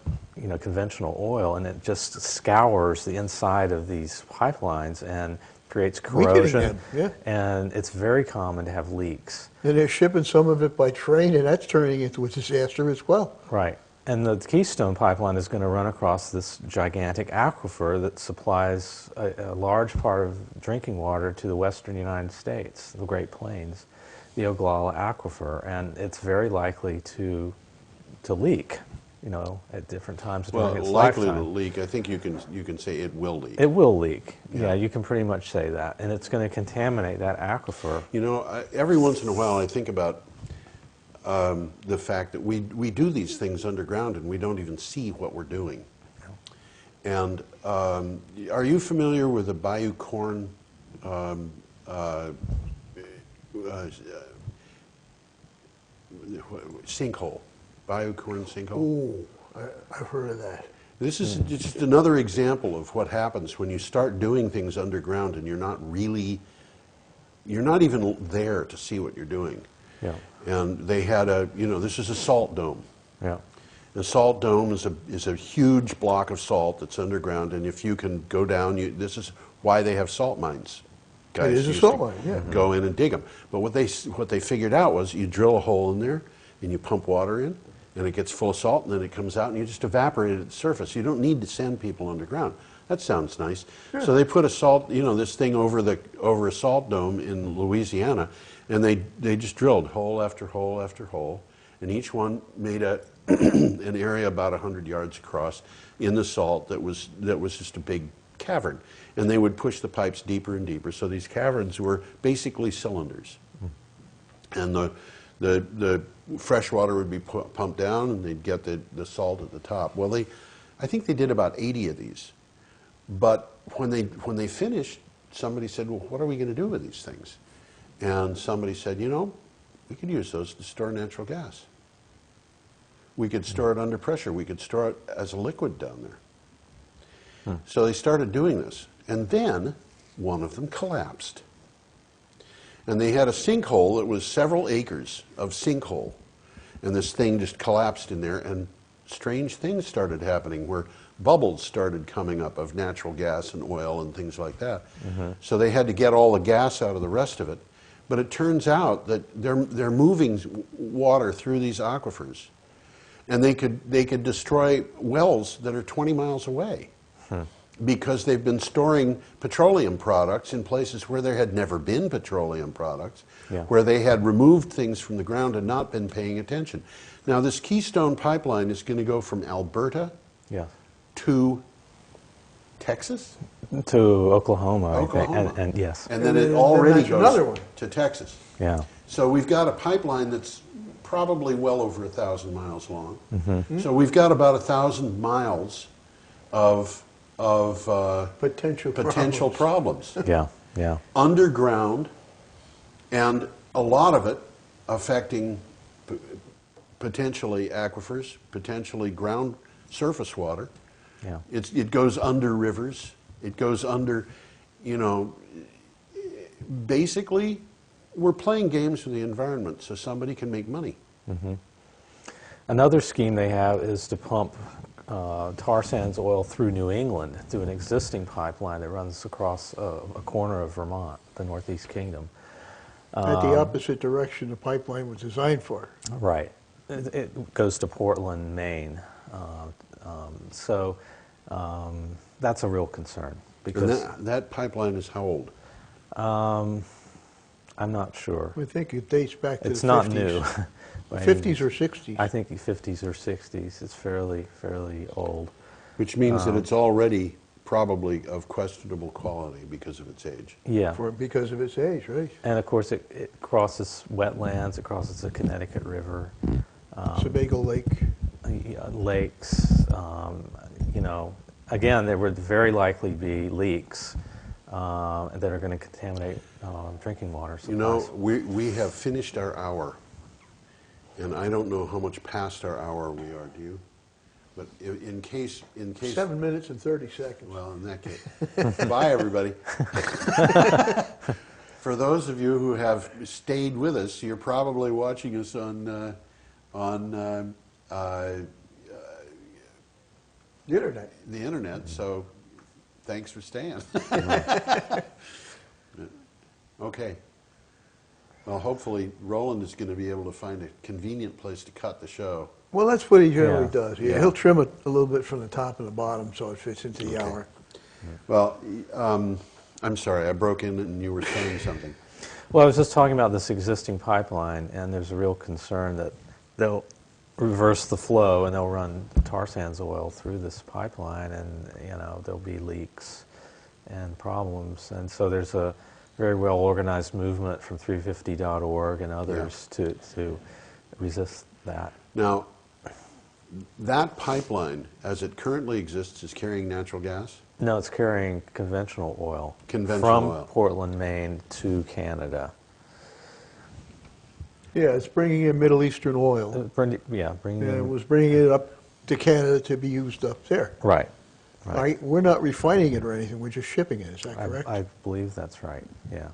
conventional oil, and it just scours the inside of these pipelines and creates corrosion. And it's very common to have leaks. And they're shipping some of it by train, and that's turning into a disaster as well. Right. And the Keystone Pipeline is going to run across this gigantic aquifer that supplies a large part of drinking water to the western United States, the Great Plains, the Oglala Aquifer, and it's very likely to leak, at different times during its likely lifetime. to leak. I think you can say it will leak. It will leak. Yeah, you can pretty much say that, and it's going to contaminate that aquifer. Every once in a while I think about the fact that we do these things underground and we don't even see what we're doing. And are you familiar with the Bayou Corn sinkhole? Bayou Corn sinkhole? Oh, I've heard of that. This is just another example of what happens when you start doing things underground and you're not even there to see what you're doing. Yeah. And they had this is a salt dome. Yeah. The salt dome is a huge block of salt that's underground, and if you can go down, this is why they have salt mines. It is a salt mine, yeah. Go in and dig them. But what they figured out was you drill a hole in there, and you pump water in, and it gets full of salt, and then it comes out, and you just evaporate it at the surface. You don't need to send people underground. That sounds nice. Sure. So they put a salt, this thing over a salt dome in Louisiana, and they just drilled hole after hole after hole, and each one made an area about 100 yards across in the salt that was just a big cavern, and they would push the pipes deeper and deeper. So these caverns were basically cylinders, and the fresh water would be pumped down, and they'd get the salt at the top. Well, I think they did about 80 of these, but when they finished, somebody said, "Well, what are we going to do with these things?" And somebody said, we could use those to store natural gas. We could store it under pressure. We could store it as a liquid down there. So they started doing this. And then one of them collapsed. And they had a sinkhole that was several acres of sinkhole. And this thing just collapsed in there, and strange things started happening where bubbles started coming up of natural gas and oil and things like that. So they had to get all the gas out of the rest of it. But it turns out that they're moving water through these aquifers, and they could destroy wells that are 20 miles away because they've been storing petroleum products in places where there had never been petroleum products, where they had removed things from the ground and not been paying attention. Now this Keystone Pipeline is going to go from Alberta to Texas? To Oklahoma, I think. Oklahoma. And yes. And then And it then already that's another goes one. to Texas. Yeah. So we've got a pipeline that's probably well over 1,000 miles long. Mm-hmm. So we've got about 1,000 miles of Potential problems. Yeah. Yeah. Underground, and a lot of it affecting potentially aquifers, potentially ground surface water. Yeah. It goes under rivers. It goes under, basically, we're playing games with the environment so somebody can make money. Another scheme they have is to pump tar sands oil through New England through an existing pipeline that runs across a corner of Vermont, the Northeast Kingdom. At the opposite direction the pipeline was designed for. Right. It goes to Portland, Maine. So that's a real concern. And Because that pipeline is how old? I'm not sure. I think it dates back to It's the 50s. not new. by any 50s or 60s. I think the 50s or 60s. It's fairly old. Which means that it's already probably of questionable quality because of its age. Yeah. Because of its age, right? And of course, it crosses wetlands. It crosses the Connecticut River, Sebago Lake. lakes. Again, there would very likely be leaks that are going to contaminate drinking water supplies. We have finished our hour, and I don't know how much past our hour we are. Do you? But in case 7 minutes and 30 seconds. Well, in that case, bye everybody. For those of you who have stayed with us, you're probably watching us on The internet. So, thanks for staying. Okay. Well, hopefully Roland is going to be able to find a convenient place to cut the show. Well, that's what he generally Yeah. does. Yeah. He'll trim it a little bit from the top and the bottom so it fits into the Okay. hour. Well, I'm sorry, I broke in and you were saying something. Well, I was just talking about this existing pipeline, and there's a real concern that they'll reverse the flow and they'll run tar sands oil through this pipeline, and there'll be leaks and problems. And so there's a very well organized movement from 350.org and others to resist that. Now, that pipeline, as it currently exists, is carrying natural gas? No, it's carrying conventional oil Conventional from oil. Portland, Maine to Canada. Yeah, it's bringing in Middle Eastern oil. Bringing And it in, was bringing it up to Canada to be used up there. right. We're not refining it or anything, we're just shipping it, is that correct? I believe that's right, yeah.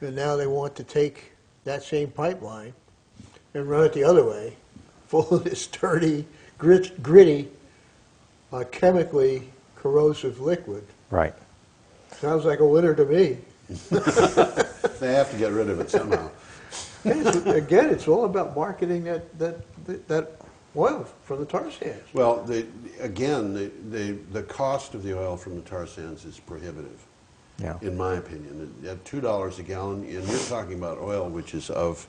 And now they want to take that same pipeline and run it the other way, full of this dirty, gritty, chemically corrosive liquid. Right. Sounds like a winner to me. They have to get rid of it somehow. Again, it's all about marketing that oil from the tar sands. Well, the cost of the oil from the tar sands is prohibitive, Yeah. in my opinion. At $2 a gallon, and you're talking about oil which is of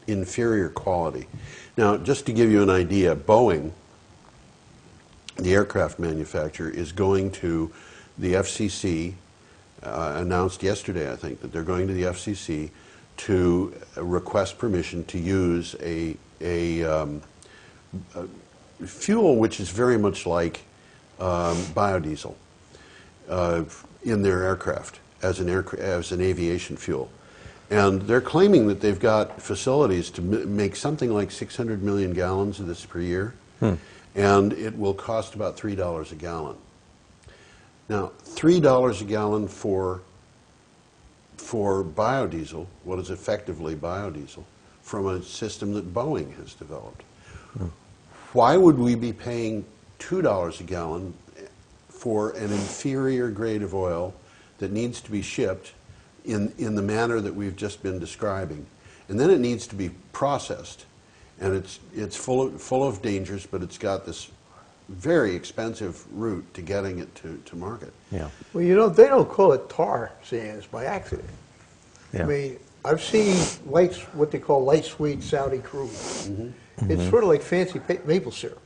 inferior quality. Now, just to give you an idea, Boeing, the aircraft manufacturer, is going to the FCC, announced yesterday, I think, that they're going to the FCC to request permission to use a fuel which is very much like biodiesel in their aircraft as an aviation fuel. And they're claiming that they've got facilities to make something like 600 million gallons of this per year, and it will cost about $3 a gallon. Now, $3 a gallon for biodiesel, what is effectively biodiesel, from a system that Boeing has developed. Why would we be paying $2 a gallon for an inferior grade of oil that needs to be shipped in the manner that we've just been describing? And then it needs to be processed, and it's full of dangers, but it's got this very expensive route to getting it to market. Yeah. Well, they don't call it tar sands by accident. Yeah. I mean, I've seen what they call light sweet Saudi crude. It's sort of like fancy maple syrup.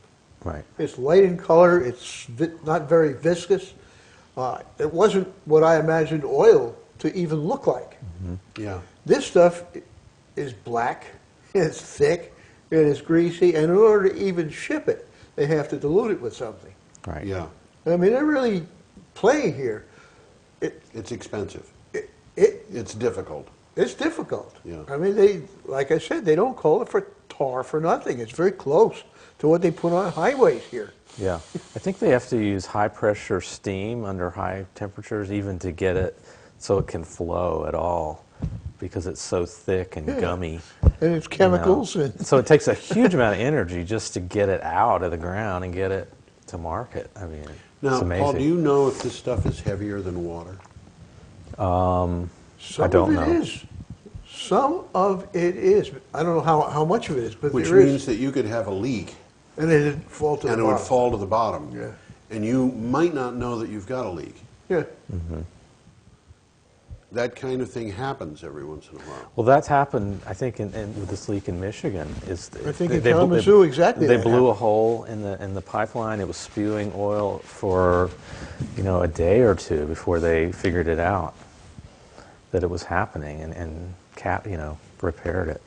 Right. It's light in color, it's not very viscous, It wasn't what I imagined oil to even look like. Yeah. This stuff is black, it's thick, it is greasy, and in order to even ship it, they have to dilute it with something. Right. Yeah. I mean, they're really playing here. It's expensive. It It's difficult. It's difficult. Yeah. I mean, like I said, they don't call it for tar for nothing. It's very close to what they put on highways here. Yeah. I think they have to use high pressure steam under high temperatures even to get it so it can flow at all, because it's so thick and gummy. And it's chemicals. You know. And So it takes a huge amount of energy just to get it out of the ground and get it to market. I mean, Now, it's amazing. Paul, do you know if this stuff is heavier than water? some I don't of it know. is. Some of it is. I don't know how much of it is, but Which there is. means that you could have a leak And it'd fall to and the it would bottom. fall to the bottom. Yeah. And you might not know that you've got a leak. Yeah. That kind of thing happens every once in a while. Well, that's happened, I think, with this leak in Michigan. I think in Kalamazoo, exactly They that blew a happened. hole in the pipeline. It was spewing oil for, a day or two before they figured it out that it was happening and repaired it.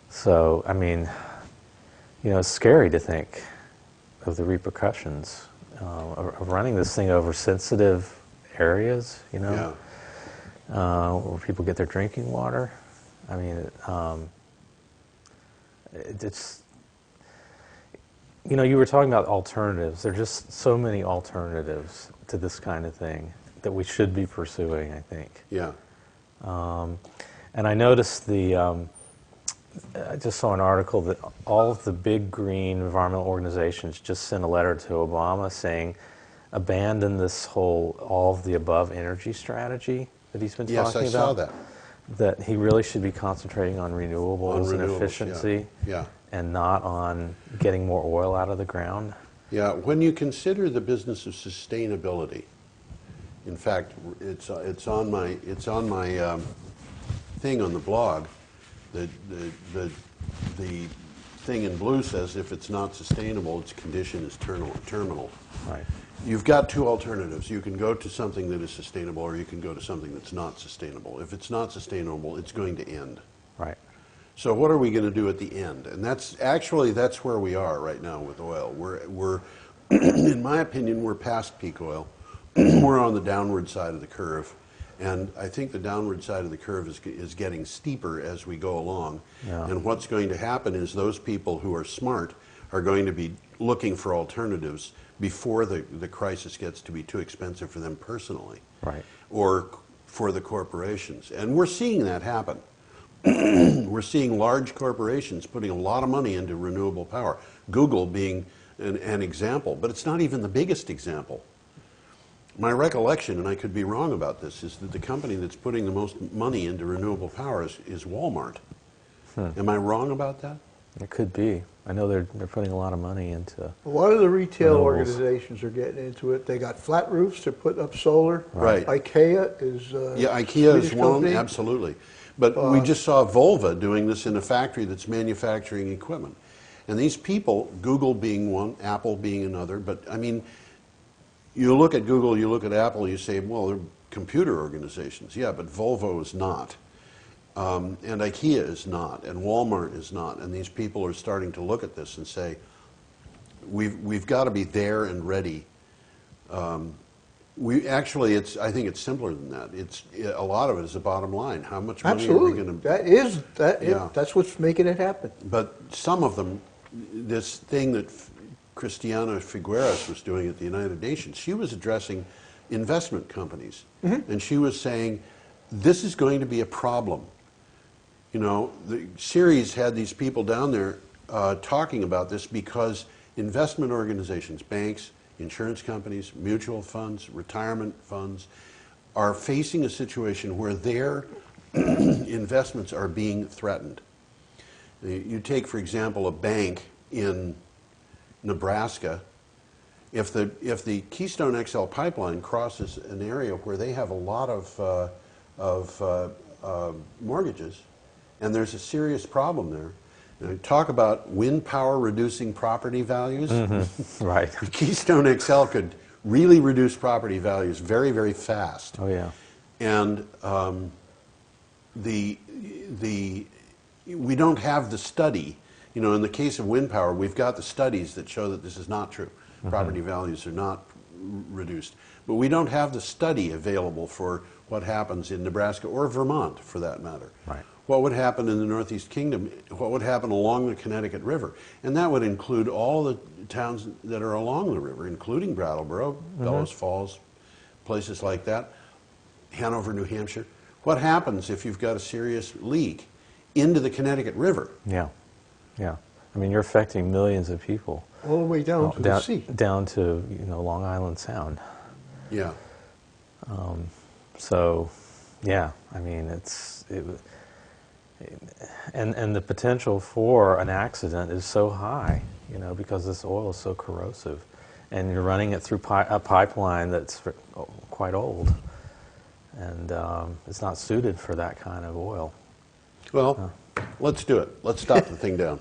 So, I mean, it's scary to think of the repercussions of running this thing over sensitive areas. Yeah. Where people get their drinking water. I mean, it's, you were talking about alternatives. There are just so many alternatives to this kind of thing that we should be pursuing, I think. Yeah. And I noticed I just saw an article that all of the big green environmental organizations just sent a letter to Obama saying, abandon this whole all of the above energy strategy that he's been Yes, talking I about. saw that. That he really should be concentrating on renewables, and renewables, efficiency, yeah. and not on getting more oil out of the ground. Yeah, when you consider the business of sustainability, in fact, it's on my thing on the blog. The thing in blue says if it's not sustainable, its condition is terminal. Right. You've got two alternatives. You can go to something that is sustainable, or you can go to something that's not sustainable. If it's not sustainable, it's going to end. Right. So what are we going to do at the end? And that's where we are right now with oil. We're in my opinion, we're past peak oil. We're on the downward side of the curve. And I think the downward side of the curve is getting steeper as we go along. Yeah. And what's going to happen is those people who are smart are going to be looking for alternatives before the crisis gets to be too expensive for them personally. Right. Or for the corporations. And we're seeing that happen. We're seeing large corporations putting a lot of money into renewable power. Google being an example, but it's not even the biggest example. My recollection, and I could be wrong about this, is that the company that's putting the most money into renewable power is Walmart. Am I wrong about that? It could be. I know they're putting a lot of money into. A lot of the retail Renewables. organizations are getting into it. They got flat roofs to put up solar. Right. IKEA is Yeah, IKEA is Swedish one, company. absolutely. But we just saw Volvo doing this in a factory that's manufacturing equipment. And these people, Google being one, Apple being another, but I mean, you look at Google, you look at Apple, you say, well, they're computer organizations. Yeah, but Volvo is not. And IKEA is not, and Walmart is not. And these people are starting to look at this and say, we've got to be there and ready. I think it's simpler than that. A lot of it is the bottom line. How much money are we Absolutely. going to? That's what's making it happen. But some of them, this thing that Christiana Figueres was doing at the United Nations, she was addressing investment companies. And she was saying, this is going to be a problem. You know, the series had these people down there talking about this because investment organizations, banks, insurance companies, mutual funds, retirement funds, are facing a situation where their investments are being threatened. You take, for example, a bank in Nebraska. If the Keystone XL pipeline crosses an area where they have a lot of mortgages, and there's a serious problem there. Talk about wind power reducing property values. Right. Keystone XL could really reduce property values very, very fast. Oh yeah. And we don't have the study. You know, in the case of wind power, we've got the studies that show that this is not true. Property values are not reduced. But we don't have the study available for what happens in Nebraska or Vermont, for that matter. Right. What would happen in the Northeast Kingdom, what would happen along the Connecticut River. And that would include all the towns that are along the river, including Brattleboro, Bellows Falls, places like that, Hanover, New Hampshire. What happens if you've got a serious leak into the Connecticut River? Yeah. Yeah. I mean, you're affecting millions of people. All the way down to the sea. Down to, you know, Long Island Sound. Yeah. So, yeah, I mean, and the potential for an accident is so high, you know, because this oil is so corrosive, and you're running it through a pipeline that's quite old, and it's not suited for that kind of oil. Well, let's do it. Let's stop the thing down.